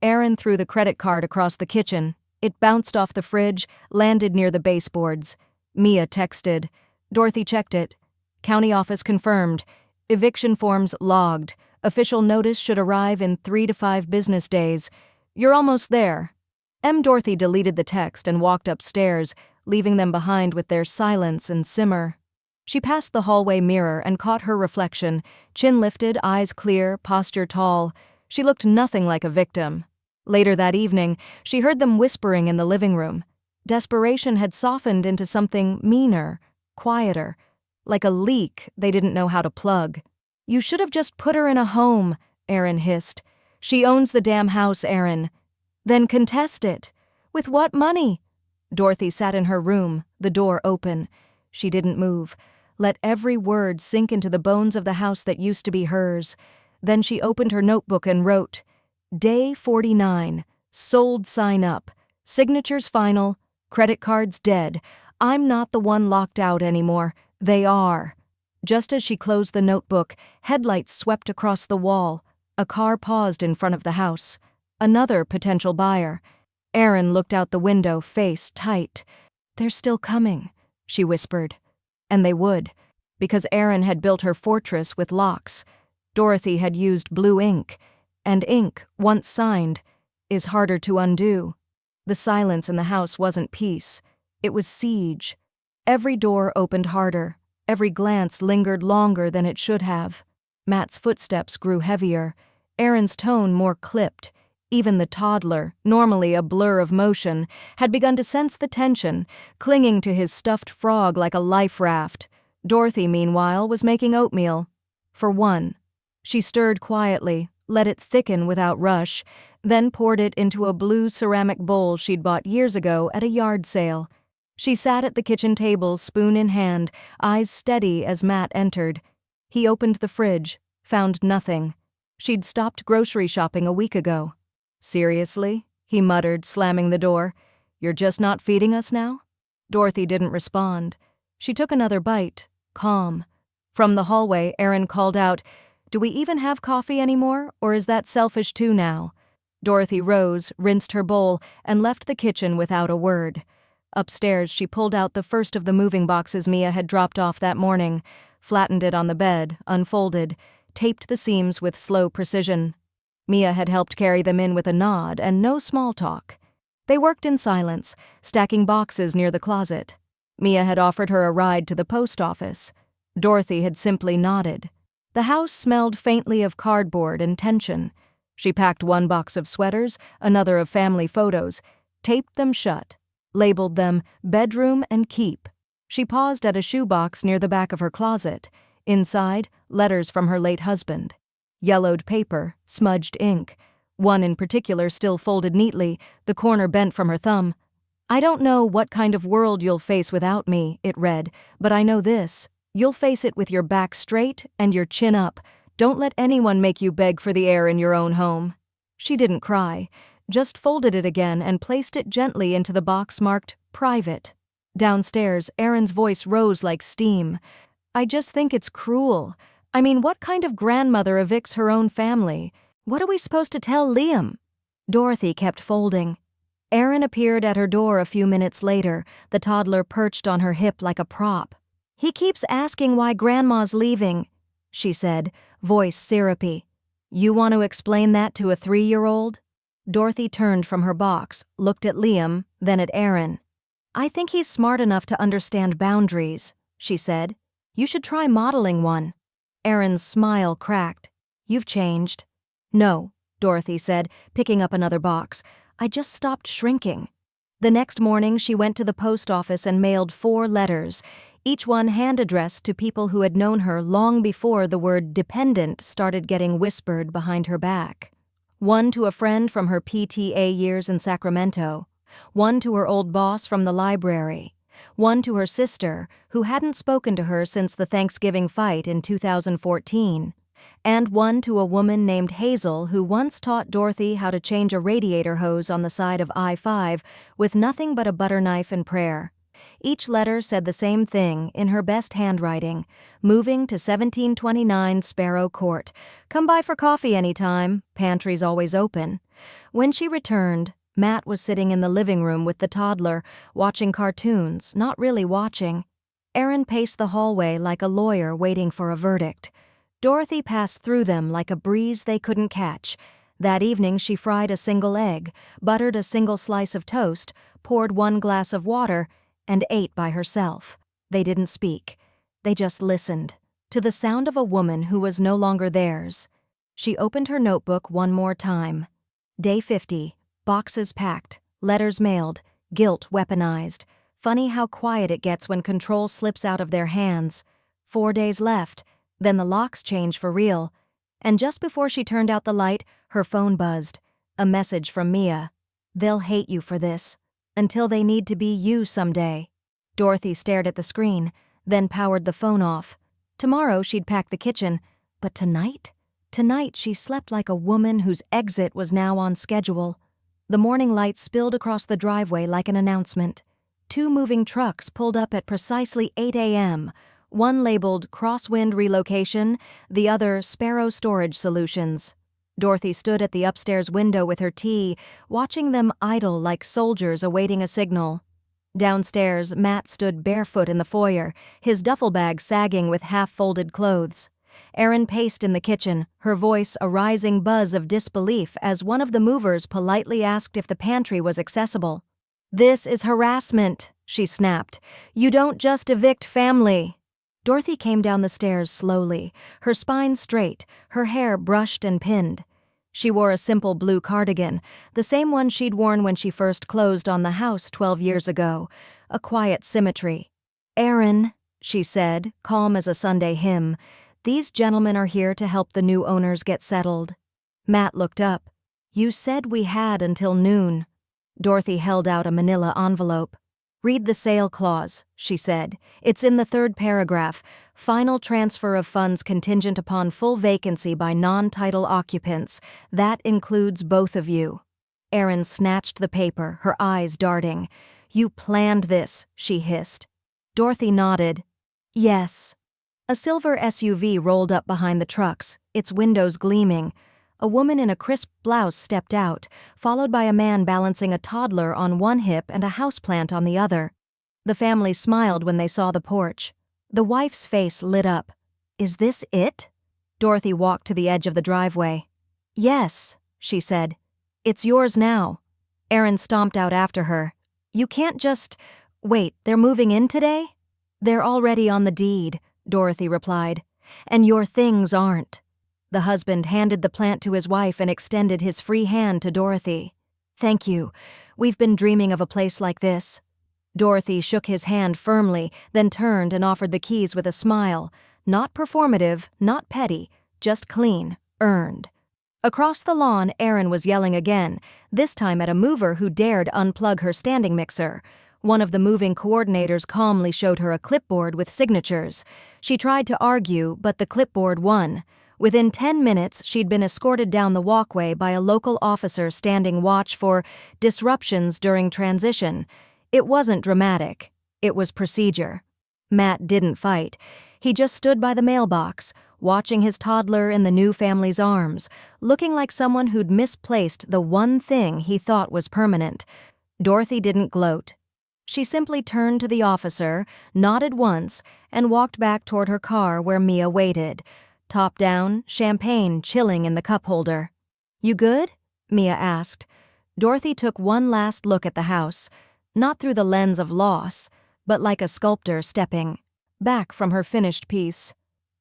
Erin threw the credit card across the kitchen. It bounced off the fridge, landed near the baseboards. Mia texted. Dorothy checked it. County office confirmed. Eviction forms logged. Official notice should arrive in 3 to 5 business days. You're almost there. Dorothy deleted the text and walked upstairs, leaving them behind with their silence and simmer. She passed the hallway mirror and caught her reflection, chin lifted, eyes clear, posture tall. She looked nothing like a victim. Later that evening, she heard them whispering in the living room. Desperation had softened into something meaner, quieter, like a leak they didn't know how to plug. "You should have just put her in a home," Erin hissed. "She owns the damn house, Erin." "Then contest it." "With what money?" Dorothy sat in her room, the door open. She didn't move. Let every word sink into the bones of the house that used to be hers. Then she opened her notebook and wrote, "Day 49, sold sign up, signatures final, credit cards dead. I'm not the one locked out anymore. They are." Just as she closed the notebook, headlights swept across the wall. A car paused in front of the house. Another potential buyer. Erin looked out the window, face tight. "They're still coming," she whispered. And they would, because Erin had built her fortress with locks. Dorothy had used blue ink, and ink, once signed, is harder to undo. The silence in the house wasn't peace. It was siege. Every door opened harder. Every glance lingered longer than it should have. Matt's footsteps grew heavier, Erin's tone more clipped. Even the toddler, normally a blur of motion, had begun to sense the tension, clinging to his stuffed frog like a life raft. Dorothy, meanwhile, was making oatmeal. For one. She stirred quietly, let it thicken without rush, then poured it into a blue ceramic bowl she'd bought years ago at a yard sale. She sat at the kitchen table, spoon in hand, eyes steady as Matt entered. He opened the fridge, found nothing. She'd stopped grocery shopping a week ago. "Seriously?" he muttered, slamming the door. "You're just not feeding us now?" Dorothy didn't respond. She took another bite, calm. From the hallway, Erin called out, "Do we even have coffee anymore, or is that selfish too now?" Dorothy rose, rinsed her bowl, and left the kitchen without a word. Upstairs, she pulled out the first of the moving boxes Mia had dropped off that morning, flattened it on the bed, unfolded, taped the seams with slow precision. Mia had helped carry them in with a nod and no small talk. They worked in silence, stacking boxes near the closet. Mia had offered her a ride to the post office. Dorothy had simply nodded. The house smelled faintly of cardboard and tension. She packed one box of sweaters, another of family photos, taped them shut, labeled them bedroom and keep. She paused at a shoebox near the back of her closet. Inside, letters from her late husband. Yellowed paper, smudged ink. One in particular still folded neatly, the corner bent from her thumb. "I don't know what kind of world you'll face without me," it read, "but I know this. You'll face it with your back straight and your chin up. Don't let anyone make you beg for the air in your own home." She didn't cry, just folded it again and placed it gently into the box marked private. Downstairs, Erin's voice rose like steam. "I just think it's cruel. I mean, what kind of grandmother evicts her own family? What are we supposed to tell Liam?" Dorothy kept folding. Erin appeared at her door a few minutes later, the toddler perched on her hip like a prop. "He keeps asking why Grandma's leaving," she said, voice syrupy. "You want to explain that to a 3-year-old? Dorothy turned from her box, looked at Liam, then at Erin. "I think he's smart enough to understand boundaries," she said. "You should try modeling one." Erin's smile cracked. "You've changed." "No," Dorothy said, picking up another box. "I just stopped shrinking." The next morning, she went to the post office and mailed 4 letters, each one hand-addressed to people who had known her long before the word dependent started getting whispered behind her back. One to a friend from her PTA years in Sacramento, one to her old boss from the library, one to her sister, who hadn't spoken to her since the Thanksgiving fight in 2014, and one to a woman named Hazel who once taught Dorothy how to change a radiator hose on the side of I-5 with nothing but a butter knife and prayer. Each letter said the same thing in her best handwriting, moving to 1729 Sparrow Court. Come by for coffee anytime, pantry's always open. When she returned, Matt was sitting in the living room with the toddler, watching cartoons, not really watching. Erin paced the hallway like a lawyer waiting for a verdict. Dorothy passed through them like a breeze they couldn't catch. That evening she fried a single egg, buttered a single slice of toast, poured one glass of water, and ate by herself. They didn't speak. They just listened to the sound of a woman who was no longer theirs. She opened her notebook one more time. Day 50. Boxes packed, letters mailed, guilt weaponized. Funny how quiet it gets when control slips out of their hands. 4 days left, then the locks change for real. And just before she turned out the light, her phone buzzed. A message from Mia. They'll hate you for this, until they need to be you someday. Dorothy stared at the screen, then powered the phone off. Tomorrow she'd pack the kitchen, but tonight? Tonight she slept like a woman whose exit was now on schedule. The morning light spilled across the driveway like an announcement. 2 moving trucks pulled up at precisely 8 a.m., one labeled Crosswind Relocation, the other Sparrow Storage Solutions. Dorothy stood at the upstairs window with her tea, watching them idle like soldiers awaiting a signal. Downstairs, Matt stood barefoot in the foyer, his duffel bag sagging with half-folded clothes. Erin paced in the kitchen, her voice a rising buzz of disbelief as one of the movers politely asked if the pantry was accessible. "This is harassment," she snapped. "You don't just evict family." Dorothy came down the stairs slowly, her spine straight, her hair brushed and pinned. She wore a simple blue cardigan, the same one she'd worn when she first closed on the house 12 years ago, a quiet symmetry. "Erin," she said, calm as a Sunday hymn, "these gentlemen are here to help the new owners get settled." Matt looked up. "You said we had until noon." Dorothy held out a manila envelope. "Read the sale clause," she said. "It's in the 3rd paragraph. Final transfer of funds contingent upon full vacancy by non-title occupants. That includes both of you." Erin snatched the paper, her eyes darting. "You planned this," she hissed. Dorothy nodded. "Yes." A silver SUV rolled up behind the trucks, its windows gleaming. A woman in a crisp blouse stepped out, followed by a man balancing a toddler on one hip and a houseplant on the other. The family smiled when they saw the porch. The wife's face lit up. "Is this it?" Dorothy walked to the edge of the driveway. "Yes," she said. "It's yours now." Erin stomped out after her. "You can't just— Wait, they're moving in today?" "They're already on the deed," Dorothy replied. "And your things aren't." The husband handed the plant to his wife and extended his free hand to Dorothy. "Thank you. We've been dreaming of a place like this." Dorothy shook his hand firmly, then turned and offered the keys with a smile. Not performative, not petty, just clean, earned. Across the lawn, Erin was yelling again, this time at a mover who dared unplug her standing mixer. One of the moving coordinators calmly showed her a clipboard with signatures. She tried to argue, but the clipboard won. Within 10 minutes, she'd been escorted down the walkway by a local officer standing watch for disruptions during transition. It wasn't dramatic. It was procedure. Matt didn't fight. He just stood by the mailbox, watching his toddler in the new family's arms, looking like someone who'd misplaced the one thing he thought was permanent. Dorothy didn't gloat. She simply turned to the officer, nodded once, and walked back toward her car where Mia waited. Top down, champagne chilling in the cup holder. "You good?" Mia asked. Dorothy took one last look at the house, not through the lens of loss, but like a sculptor stepping back from her finished piece.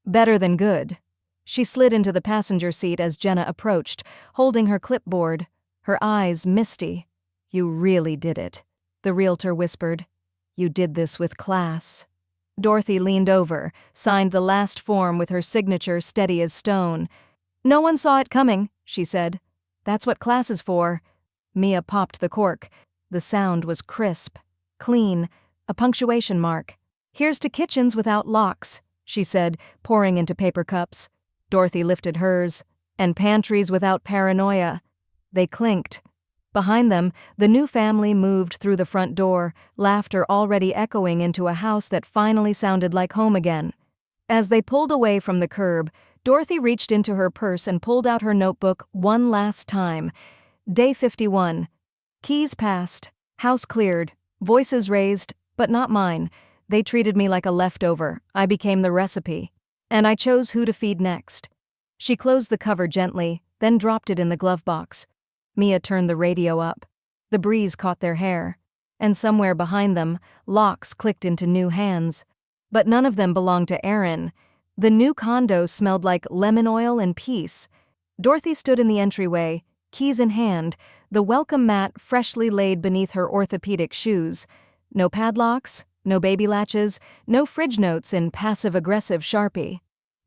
"Better than good." She slid into the passenger seat as Jenna approached, holding her clipboard, her eyes misty. "You really did it," the realtor whispered. "You did this with class." Dorothy leaned over, signed the last form with her signature steady as stone. "No one saw it coming," she said. "That's what class is for." Mia popped the cork. The sound was crisp, clean, a punctuation mark. "Here's to kitchens without locks," she said, pouring into paper cups. Dorothy lifted hers. "And pantries without paranoia." They clinked. Behind them, the new family moved through the front door, laughter already echoing into a house that finally sounded like home again. As they pulled away from the curb, Dorothy reached into her purse and pulled out her notebook one last time. Day 51. Keys passed, house cleared, voices raised, but not mine. They treated me like a leftover. I became the recipe. And I chose who to feed next. She closed the cover gently, then dropped it in the glove box. Mia turned the radio up. The breeze caught their hair. And somewhere behind them, locks clicked into new hands. But none of them belonged to Aaron. The new condo smelled like lemon oil and peace. Dorothy stood in the entryway, keys in hand, the welcome mat freshly laid beneath her orthopedic shoes. No padlocks, no baby latches, no fridge notes in passive-aggressive Sharpie.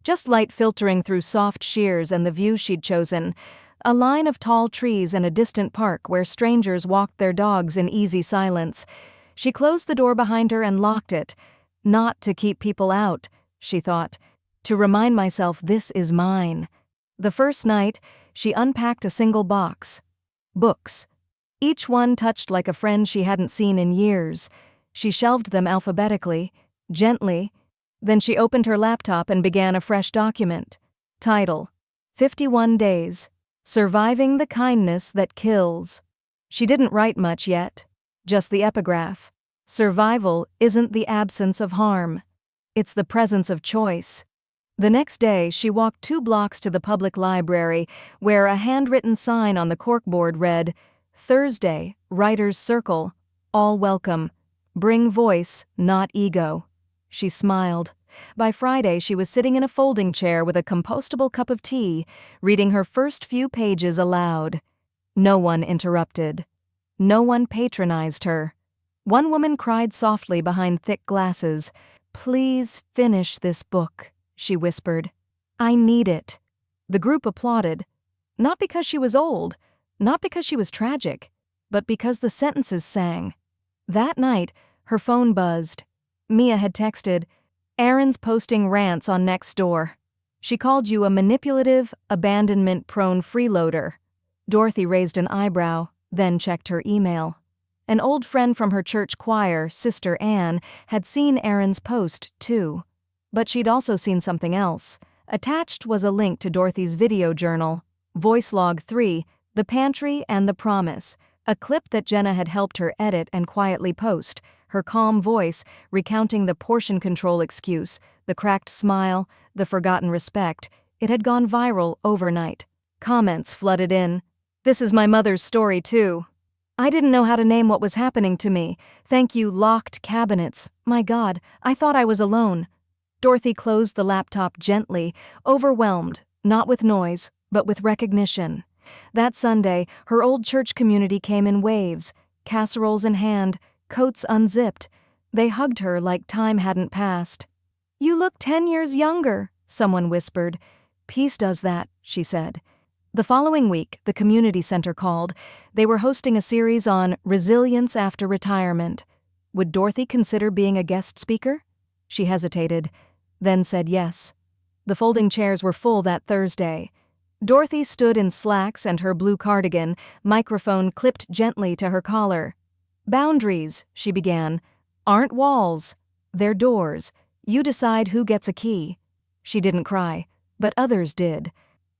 Just light filtering through soft shears and the view she'd chosen. A line of tall trees and a distant park where strangers walked their dogs in easy silence. She closed the door behind her and locked it. Not to keep people out, she thought. To remind myself this is mine. The first night, she unpacked a single box. Books. Each one touched like a friend she hadn't seen in years. She shelved them alphabetically, gently. Then she opened her laptop and began a fresh document. Title: 51 Days. Surviving the Kindness That Kills. She didn't write much yet. Just the epigraph. Survival isn't the absence of harm. It's the presence of choice. The next day, she walked 2 blocks to the public library, where a handwritten sign on the corkboard read, Thursday, Writer's Circle, all welcome. Bring voice, not ego. She smiled. By Friday, she was sitting in a folding chair with a compostable cup of tea, reading her first few pages aloud. No one interrupted. No one patronized her. One woman cried softly behind thick glasses. Please finish this book, she whispered. I need it. The group applauded. Not because she was old, not because she was tragic, but because the sentences sang. That night, her phone buzzed. Mia had texted, Aaron's posting rants on Nextdoor. She called you a manipulative, abandonment-prone freeloader. Dorothy raised an eyebrow, then checked her email. An old friend from her church choir, Sister Anne, had seen Aaron's post, too. But she'd also seen something else. Attached was a link to Dorothy's video journal, Voice Log 3, The Pantry and the Promise, a clip that Jenna had helped her edit and quietly post, her calm voice recounting the portion control excuse, the cracked smile, the forgotten respect. It had gone viral overnight. Comments flooded in. This is my mother's story, too. I didn't know how to name what was happening to me. Thank you, locked cabinets. My God, I thought I was alone. Dorothy closed the laptop gently, overwhelmed, not with noise, but with recognition. That Sunday, her old church community came in waves, casseroles in hand, coats unzipped. They hugged her like time hadn't passed. You look 10 years younger, someone whispered. Peace does that, she said. The following week, the community center called. They were hosting a series on resilience after retirement. Would Dorothy consider being a guest speaker? She hesitated, then said yes. The folding chairs were full that Thursday. Dorothy stood in slacks and her blue cardigan, microphone clipped gently to her collar. Boundaries, she began, aren't walls. They're doors. You decide who gets a key. She didn't cry, but others did.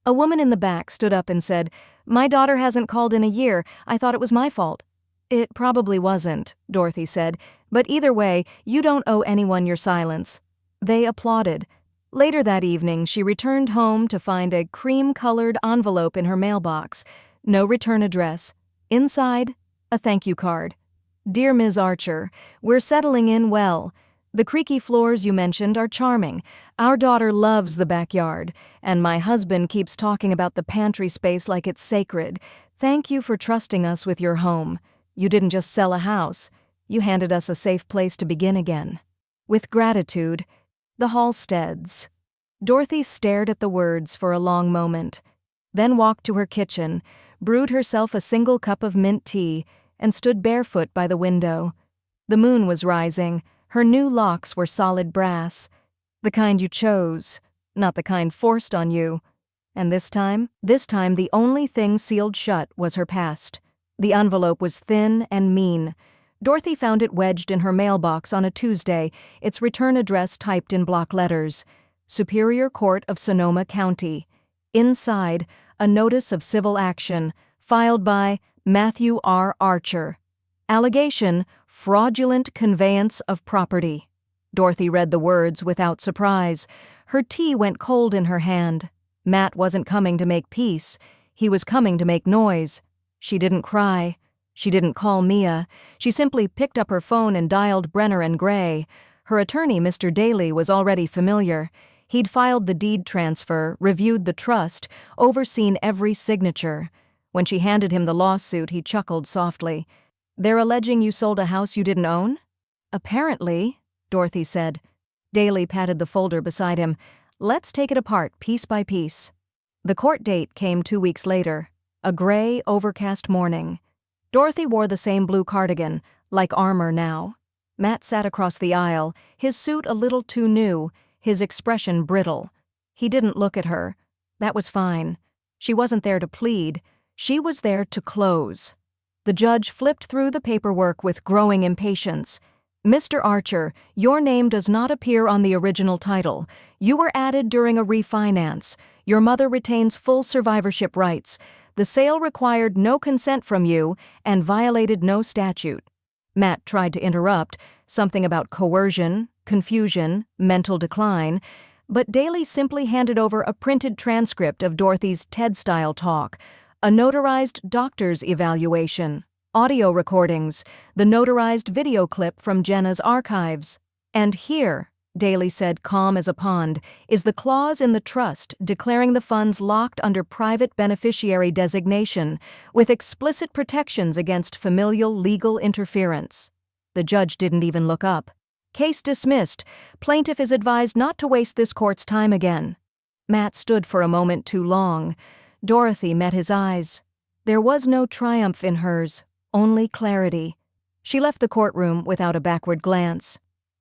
A woman in the back stood up and said, My daughter hasn't called in a year. I thought it was my fault. It probably wasn't, Dorothy said, but either way, you don't owe anyone your silence. They applauded. Later that evening, she returned home to find a cream-colored envelope in her mailbox. No return address. Inside, a thank you card. Dear Ms. Archer, we're settling in well. The creaky floors you mentioned are charming. Our daughter loves the backyard, and my husband keeps talking about the pantry space like it's sacred. Thank you for trusting us with your home. You didn't just sell a house. You handed us a safe place to begin again. With gratitude, the Halsteads. Dorothy stared at the words for a long moment, then walked to her kitchen, brewed herself a single cup of mint tea, and stood barefoot by the window. The moon was rising. Her new locks were solid brass. The kind you chose, not the kind forced on you. And this time the only thing sealed shut was her past. The envelope was thin and mean. Dorothy found it wedged in her mailbox on a Tuesday, its return address typed in block letters. Superior Court of Sonoma County. Inside, a notice of civil action, filed by Matthew R. Archer. Allegation, fraudulent conveyance of property. Dorothy read the words without surprise. Her tea went cold in her hand. Matt wasn't coming to make peace. He was coming to make noise. She didn't cry. She didn't call Mia. She simply picked up her phone and dialed Brenner and Gray. Her attorney, Mr. Daly, was already familiar. He'd filed the deed transfer, reviewed the trust, overseen every signature. When she handed him the lawsuit, he chuckled softly. "They're alleging you sold a house you didn't own?" "Apparently," Dorothy said. Daly patted the folder beside him. "Let's take it apart, piece by piece." The court date came 2 weeks later. A gray, overcast morning. Dorothy wore the same blue cardigan, like armor now. Matt sat across the aisle, his suit a little too new, his expression brittle. He didn't look at her. That was fine. She wasn't there to plead. She was there to close. The judge flipped through the paperwork with growing impatience. "Mr. Archer, your name does not appear on the original title. You were added during a refinance. Your mother retains full survivorship rights. The sale required no consent from you and violated no statute." Matt tried to interrupt, something about coercion, confusion, mental decline, but Daly simply handed over a printed transcript of Dorothy's TED-style talk, a notarized doctor's evaluation, audio recordings, the notarized video clip from Jenna's archives. "And here," Daly said, calm as a pond, "is the clause in the trust declaring the funds locked under private beneficiary designation, with explicit protections against familial legal interference." The judge didn't even look up. "Case dismissed. Plaintiff is advised not to waste this court's time again." Matt stood for a moment too long. Dorothy met his eyes. There was no triumph in hers, only clarity. She left the courtroom without a backward glance.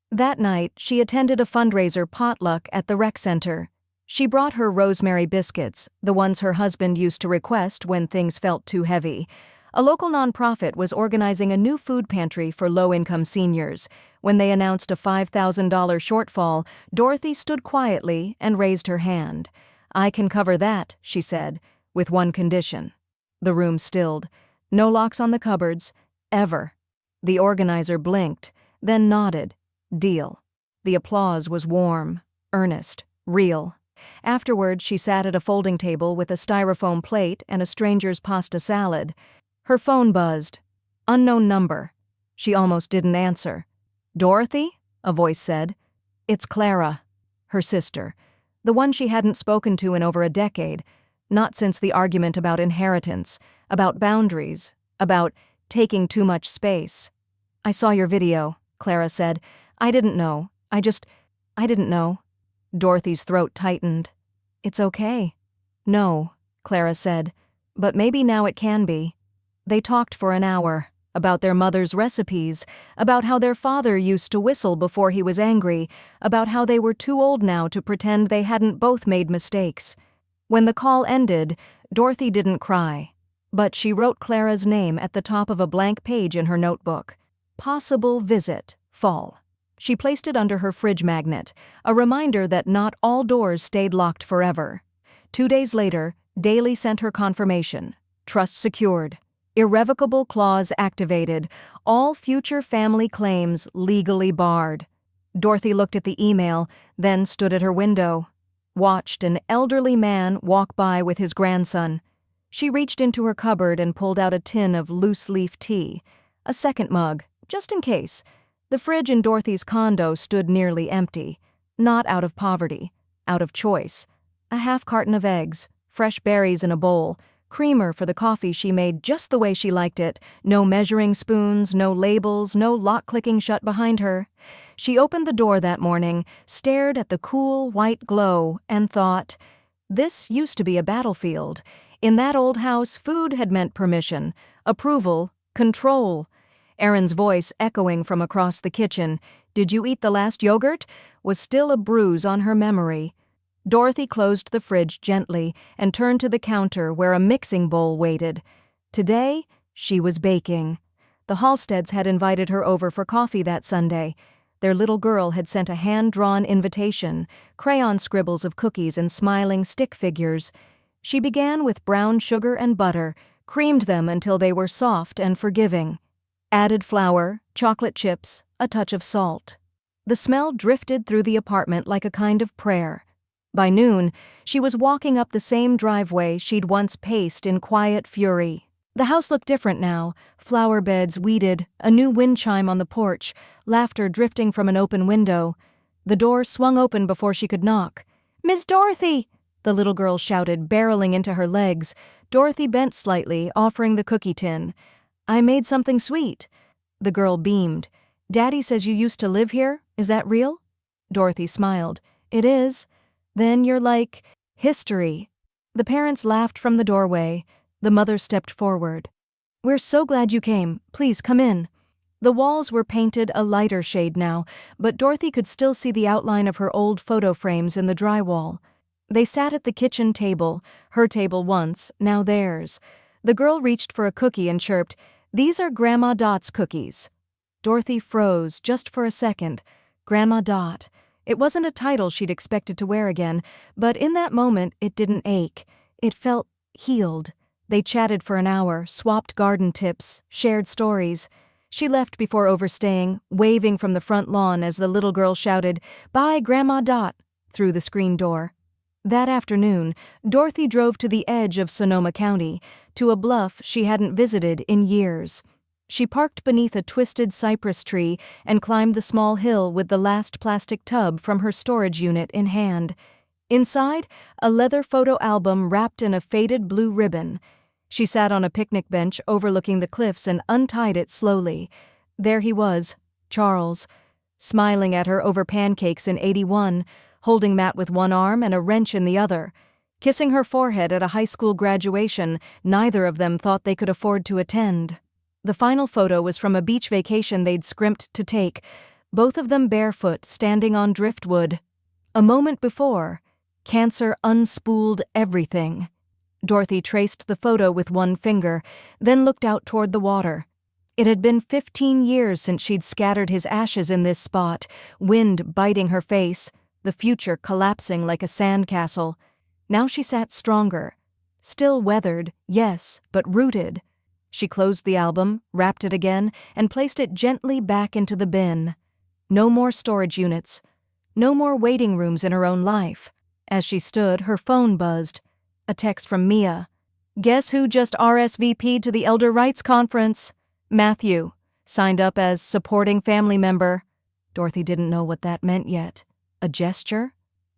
That night, she attended a fundraiser potluck at the rec center. She brought her rosemary biscuits, the ones her husband used to request when things felt too heavy. A local nonprofit was organizing a new food pantry for low-income seniors. When they announced a $5,000 shortfall, Dorothy stood quietly and raised her hand. "I can cover that," she said, "with one condition." The room stilled. No locks on the cupboards, ever. The organizer blinked, then nodded. Deal. The applause was warm, earnest, real. Afterward, she sat at a folding table with a styrofoam plate and a stranger's pasta salad. Her phone buzzed. Unknown number. She almost didn't answer. "Dorothy?" a voice said. "It's Clara." Her sister. The one she hadn't spoken to in over a decade. Not since the argument about inheritance, about boundaries, about taking too much space. "I saw your video," Clara said. "I didn't know. I didn't know." Dorothy's throat tightened. "It's okay." "No," Clara said. "But maybe now it can be." They talked for an hour, about their mother's recipes, about how their father used to whistle before he was angry, about how they were too old now to pretend they hadn't both made mistakes. When the call ended, Dorothy didn't cry, but she wrote Clara's name at the top of a blank page in her notebook. Possible visit, fall. She placed it under her fridge magnet, a reminder that not all doors stayed locked forever. 2 days later, Daly sent her confirmation. Trust secured. Irrevocable clause activated. All future family claims legally barred. Dorothy looked at the email, then stood at her window. Watched an elderly man walk by with his grandson. She reached into her cupboard and pulled out a tin of loose-leaf tea. A second mug, just in case. The fridge in Dorothy's condo stood nearly empty. Not out of poverty, out of choice. A half carton of eggs, fresh berries in a bowl, creamer for the coffee she made just the way she liked it, no measuring spoons, no labels, no lock clicking shut behind her. She opened the door that morning, stared at the cool, white glow, and thought, this used to be a battlefield. In that old house, food had meant permission, approval, control. Erin's voice, echoing from across the kitchen, "Did you eat the last yogurt?" was still a bruise on her memory. Dorothy closed the fridge gently and turned to the counter where a mixing bowl waited. Today, she was baking. The Halsteads had invited her over for coffee that Sunday. Their little girl had sent a hand-drawn invitation, crayon scribbles of cookies and smiling stick figures. She began with brown sugar and butter, creamed them until they were soft and forgiving. Added flour, chocolate chips, a touch of salt. The smell drifted through the apartment like a kind of prayer. By noon, she was walking up the same driveway she'd once paced in quiet fury. The house looked different now, flower beds weeded, a new wind chime on the porch, laughter drifting from an open window. The door swung open before she could knock. "Miss Dorothy!" the little girl shouted, barreling into her legs. Dorothy bent slightly, offering the cookie tin. "I made something sweet." The girl beamed. "Daddy says you used to live here? Is that real?" Dorothy smiled. "It is." "Then you're like history." The parents laughed from the doorway. The mother stepped forward. "We're so glad you came. Please come in." The walls were painted a lighter shade now, but Dorothy could still see the outline of her old photo frames in the drywall. They sat at the kitchen table, her table once, now theirs. The girl reached for a cookie and chirped, "These are Grandma Dot's cookies." Dorothy froze just for a second. Grandma Dot. It wasn't a title she'd expected to wear again, but in that moment it didn't ache. It felt healed. They chatted for an hour, swapped garden tips, shared stories. She left before overstaying, waving from the front lawn as the little girl shouted, "Bye, Grandma Dot," through the screen door. That afternoon, Dorothy drove to the edge of Sonoma County, to a bluff she hadn't visited in years. She parked beneath a twisted cypress tree and climbed the small hill with the last plastic tub from her storage unit in hand. Inside, a leather photo album wrapped in a faded blue ribbon. She sat on a picnic bench overlooking the cliffs and untied it slowly. There he was, Charles, smiling at her over pancakes in '81, holding Matt with one arm and a wrench in the other. Kissing her forehead at a high school graduation neither of them thought they could afford to attend. The final photo was from a beach vacation they'd scrimped to take, both of them barefoot, standing on driftwood. A moment before, cancer unspooled everything. Dorothy traced the photo with one finger, then looked out toward the water. It had been 15 years since she'd scattered his ashes in this spot, wind biting her face, the future collapsing like a sandcastle. Now she sat stronger. Still weathered, yes, but rooted. She closed the album, wrapped it again, and placed it gently back into the bin. No more storage units. No more waiting rooms in her own life. As she stood, her phone buzzed. A text from Mia. "Guess who just RSVP'd to the Elder Rights Conference? Matthew. Signed up as supporting family member." Dorothy didn't know what that meant yet. A gesture?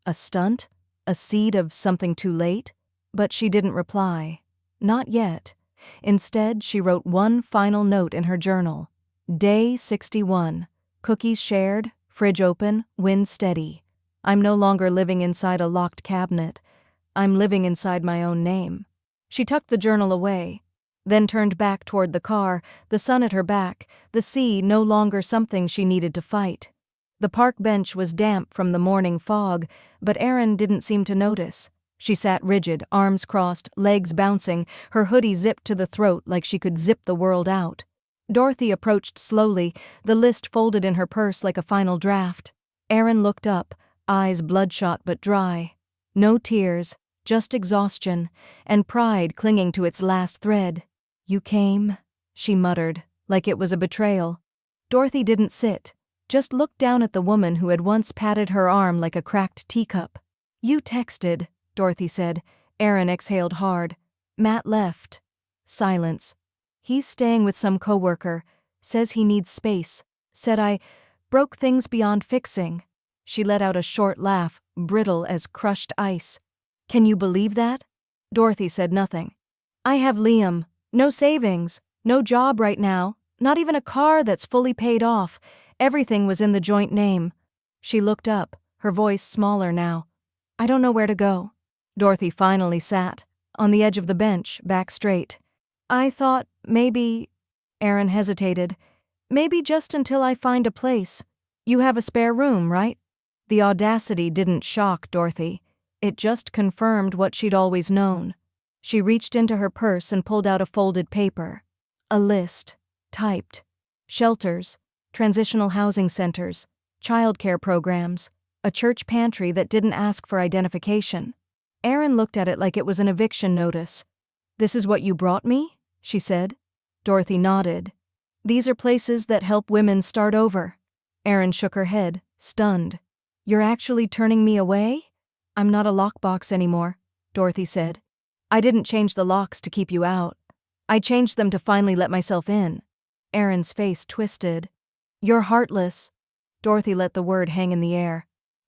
A stunt? A seed of something too late? But she didn't reply. Not yet. Instead, she wrote one final note in her journal. Day 61. Cookies shared, fridge open, wind steady. I'm no longer living inside a locked cabinet. I'm living inside my own name. She tucked the journal away, then turned back toward the car, the sun at her back, the sea no longer something she needed to fight. The park bench was damp from the morning fog, but Erin didn't seem to notice. She sat rigid, arms crossed, legs bouncing, her hoodie zipped to the throat like she could zip the world out. Dorothy approached slowly, the list folded in her purse like a final draft. Erin looked up, eyes bloodshot but dry. No tears, just exhaustion, and pride clinging to its last thread. "You came," she muttered, like it was a betrayal. Dorothy didn't sit, just looked down at the woman who had once patted her arm like a cracked teacup. "You texted," Dorothy said. Erin exhaled hard. "Matt left." Silence. "He's staying with some coworker. Says he needs space. Said I broke things beyond fixing." She let out a short laugh, brittle as crushed ice. "Can you believe that?" Dorothy said nothing. "I have Liam. No savings. No job right now. Not even a car that's fully paid off. Everything was in the joint name." She looked up, her voice smaller now. "I don't know where to go." Dorothy finally sat, on the edge of the bench, back straight. "I thought maybe—" Erin hesitated. "Maybe just until I find a place. You have a spare room, right?" The audacity didn't shock Dorothy. It just confirmed what she'd always known. She reached into her purse and pulled out a folded paper. A list, typed. Shelters, transitional housing centers, childcare programs, a church pantry that didn't ask for identification. Erin looked at it like it was an eviction notice. "This is what you brought me?" she said. Dorothy nodded. These are places that help women start over. Erin shook her head, stunned. You're actually turning me away? I'm not a lockbox anymore, Dorothy said. I didn't change the locks to keep you out. I changed them to finally let myself in. Erin's face twisted. You're heartless. Dorothy let the word hang in the air.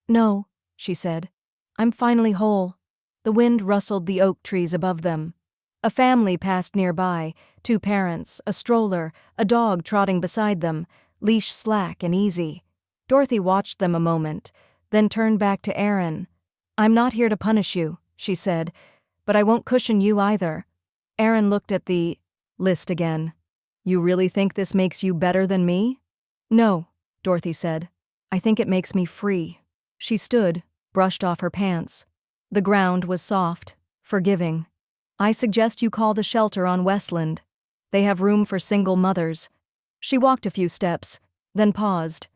No, she said. I'm finally whole. The wind rustled the oak trees above them. A family passed nearby, 2 parents, a stroller, a dog trotting beside them, leash slack and easy. Dorothy watched them a moment, then turned back to Erin. I'm not here to punish you, she said, but I won't cushion you either. Erin looked at the list again. You really think this makes you better than me? No, Dorothy said. I think it makes me free. She stood, brushed off her pants. The ground was soft, forgiving. I suggest you call the shelter on Westland. They have room for single mothers. She walked a few steps, then paused.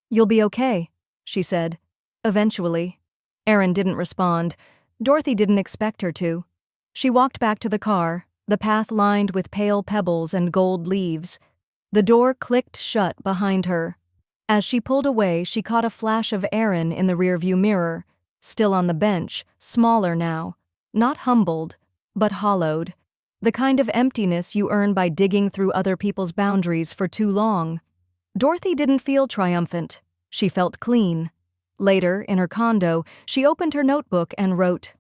You'll be okay, she said. Eventually. Erin didn't respond. Dorothy didn't expect her to. She walked back to the car, the path lined with pale pebbles and gold leaves. The door clicked shut behind her. As she pulled away, she caught a flash of Erin in the rearview mirror, still on the bench, smaller now, not humbled, but hollowed. The kind of emptiness you earn by digging through other people's boundaries for too long. Dorothy didn't feel triumphant. She felt clean. Later, in her condo, she opened her notebook and wrote,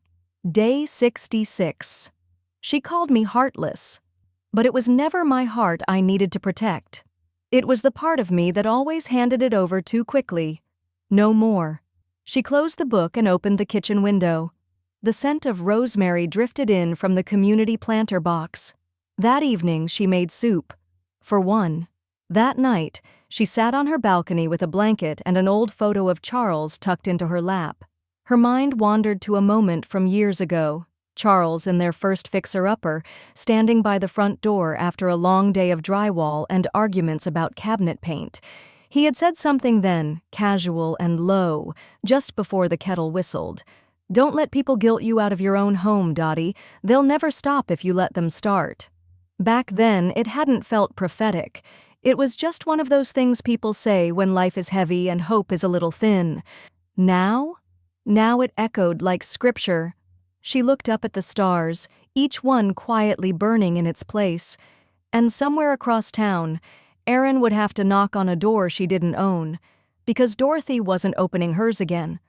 Day 66. She called me heartless. But it was never my heart I needed to protect. It was the part of me that always handed it over too quickly. No more. She closed the book and opened the kitchen window. The scent of rosemary drifted in from the community planter box. That evening she made soup. For one. That night, she sat on her balcony with a blanket and an old photo of Charles tucked into her lap. Her mind wandered to a moment from years ago. Charles in their first fixer-upper, standing by the front door after a long day of drywall and arguments about cabinet paint. He had said something then, casual and low, just before the kettle whistled. Don't let people guilt you out of your own home, Dottie. They'll never stop if you let them start. Back then, it hadn't felt prophetic. It was just one of those things people say when life is heavy and hope is a little thin. Now it echoed like scripture. She looked up at the stars, each one quietly burning in its place. And somewhere across town, Erin would have to knock on a door she didn't own, because Dorothy wasn't opening hers again.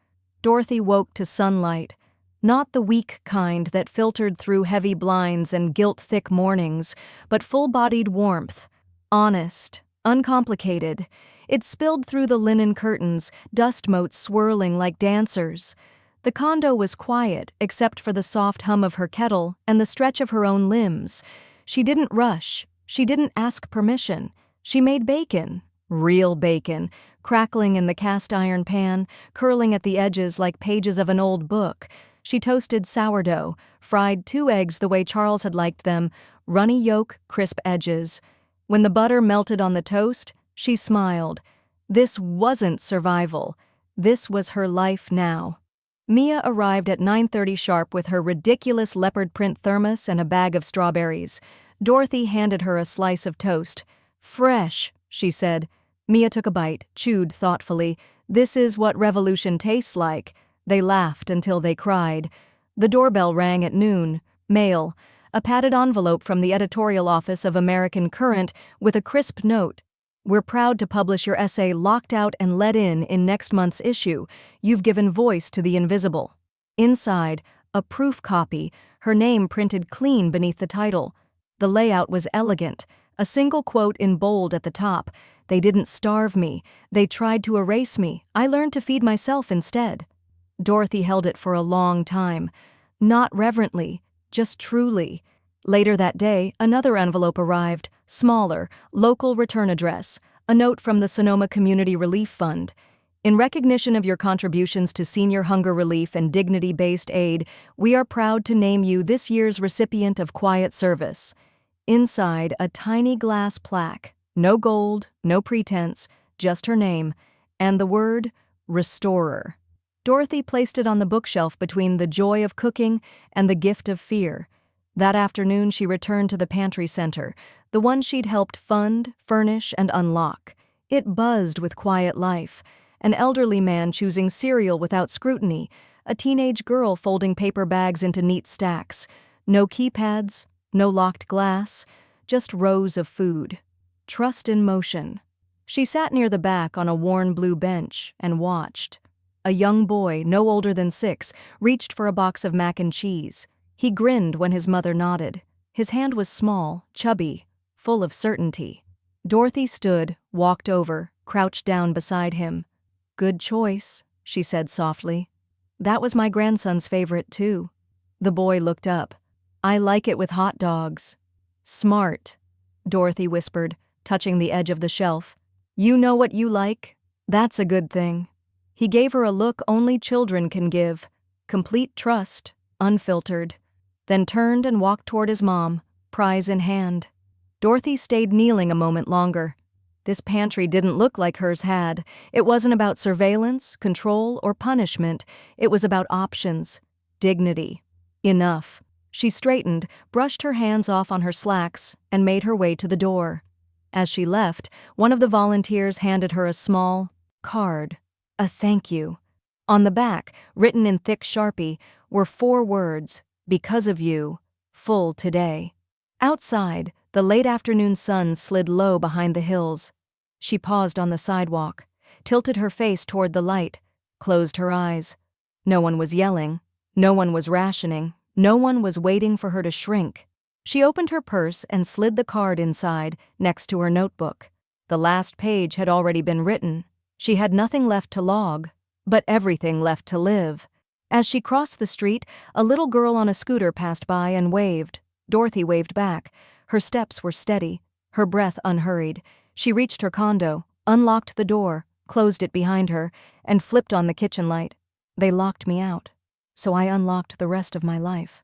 Dorothy woke to sunlight, not the weak kind that filtered through heavy blinds and guilt-thick mornings, but full-bodied warmth, honest, uncomplicated. It spilled through the linen curtains, dust motes swirling like dancers. The condo was quiet, except for the soft hum of her kettle and the stretch of her own limbs. She didn't rush. She didn't ask permission. She made bacon, real bacon, crackling in the cast-iron pan, curling at the edges like pages of an old book. She toasted sourdough, fried 2 eggs the way Charles had liked them, runny yolk, crisp edges. When the butter melted on the toast, she smiled. This wasn't survival. This was her life now. Mia arrived at 9:30 sharp with her ridiculous leopard print thermos and a bag of strawberries. Dorothy handed her a slice of toast. Fresh, she said. Mia took a bite, chewed thoughtfully. This is what revolution tastes like. They laughed until they cried. The doorbell rang at noon. Mail. A padded envelope from the editorial office of American Current with a crisp note. We're proud to publish your essay Locked Out and Let In next month's issue. You've given voice to the invisible. Inside, a proof copy, her name printed clean beneath the title. The layout was elegant, a single quote in bold at the top. They didn't starve me. They tried to erase me. I learned to feed myself instead. Dorothy held it for a long time. Not reverently, just truly. Later that day, another envelope arrived, smaller, local return address, a note from the Sonoma Community Relief Fund. In recognition of your contributions to senior hunger relief and dignity-based aid, we are proud to name you this year's recipient of Quiet Service. Inside, a tiny glass plaque, no gold, no pretense, just her name, and the word, Restorer. Dorothy placed it on the bookshelf between The Joy of Cooking and The Gift of Fear. That afternoon, she returned to the pantry center, the one she'd helped fund, furnish, and unlock. It buzzed with quiet life. An elderly man choosing cereal without scrutiny, a teenage girl folding paper bags into neat stacks. No keypads, no locked glass, just rows of food. Trust in motion. She sat near the back on a worn blue bench and watched. A young boy, no older than 6, reached for a box of mac and cheese. He grinned when his mother nodded. His hand was small, chubby, full of certainty. Dorothy stood, walked over, crouched down beside him. "Good choice," she said softly. "That was my grandson's favorite, too." The boy looked up. "I like it with hot dogs." "Smart," Dorothy whispered, touching the edge of the shelf. "You know what you like? That's a good thing." He gave her a look only children can give. Complete trust, unfiltered. Then turned and walked toward his mom, prize in hand. Dorothy stayed kneeling a moment longer. This pantry didn't look like hers had. It wasn't about surveillance, control, or punishment. It was about options, dignity. Enough. She straightened, brushed her hands off on her slacks, and made her way to the door. As she left, one of the volunteers handed her a small card, a thank you. On the back, written in thick Sharpie, were 4 words, "Because of you, full today." Outside, the late afternoon sun slid low behind the hills. She paused on the sidewalk, tilted her face toward the light, closed her eyes. No one was yelling, no one was rationing, no one was waiting for her to shrink. She opened her purse and slid the card inside, next to her notebook. The last page had already been written. She had nothing left to log, but everything left to live. As she crossed the street, a little girl on a scooter passed by and waved. Dorothy waved back. Her steps were steady, her breath unhurried. She reached her condo, unlocked the door, closed it behind her, and flipped on the kitchen light. They locked me out, so I unlocked the rest of my life.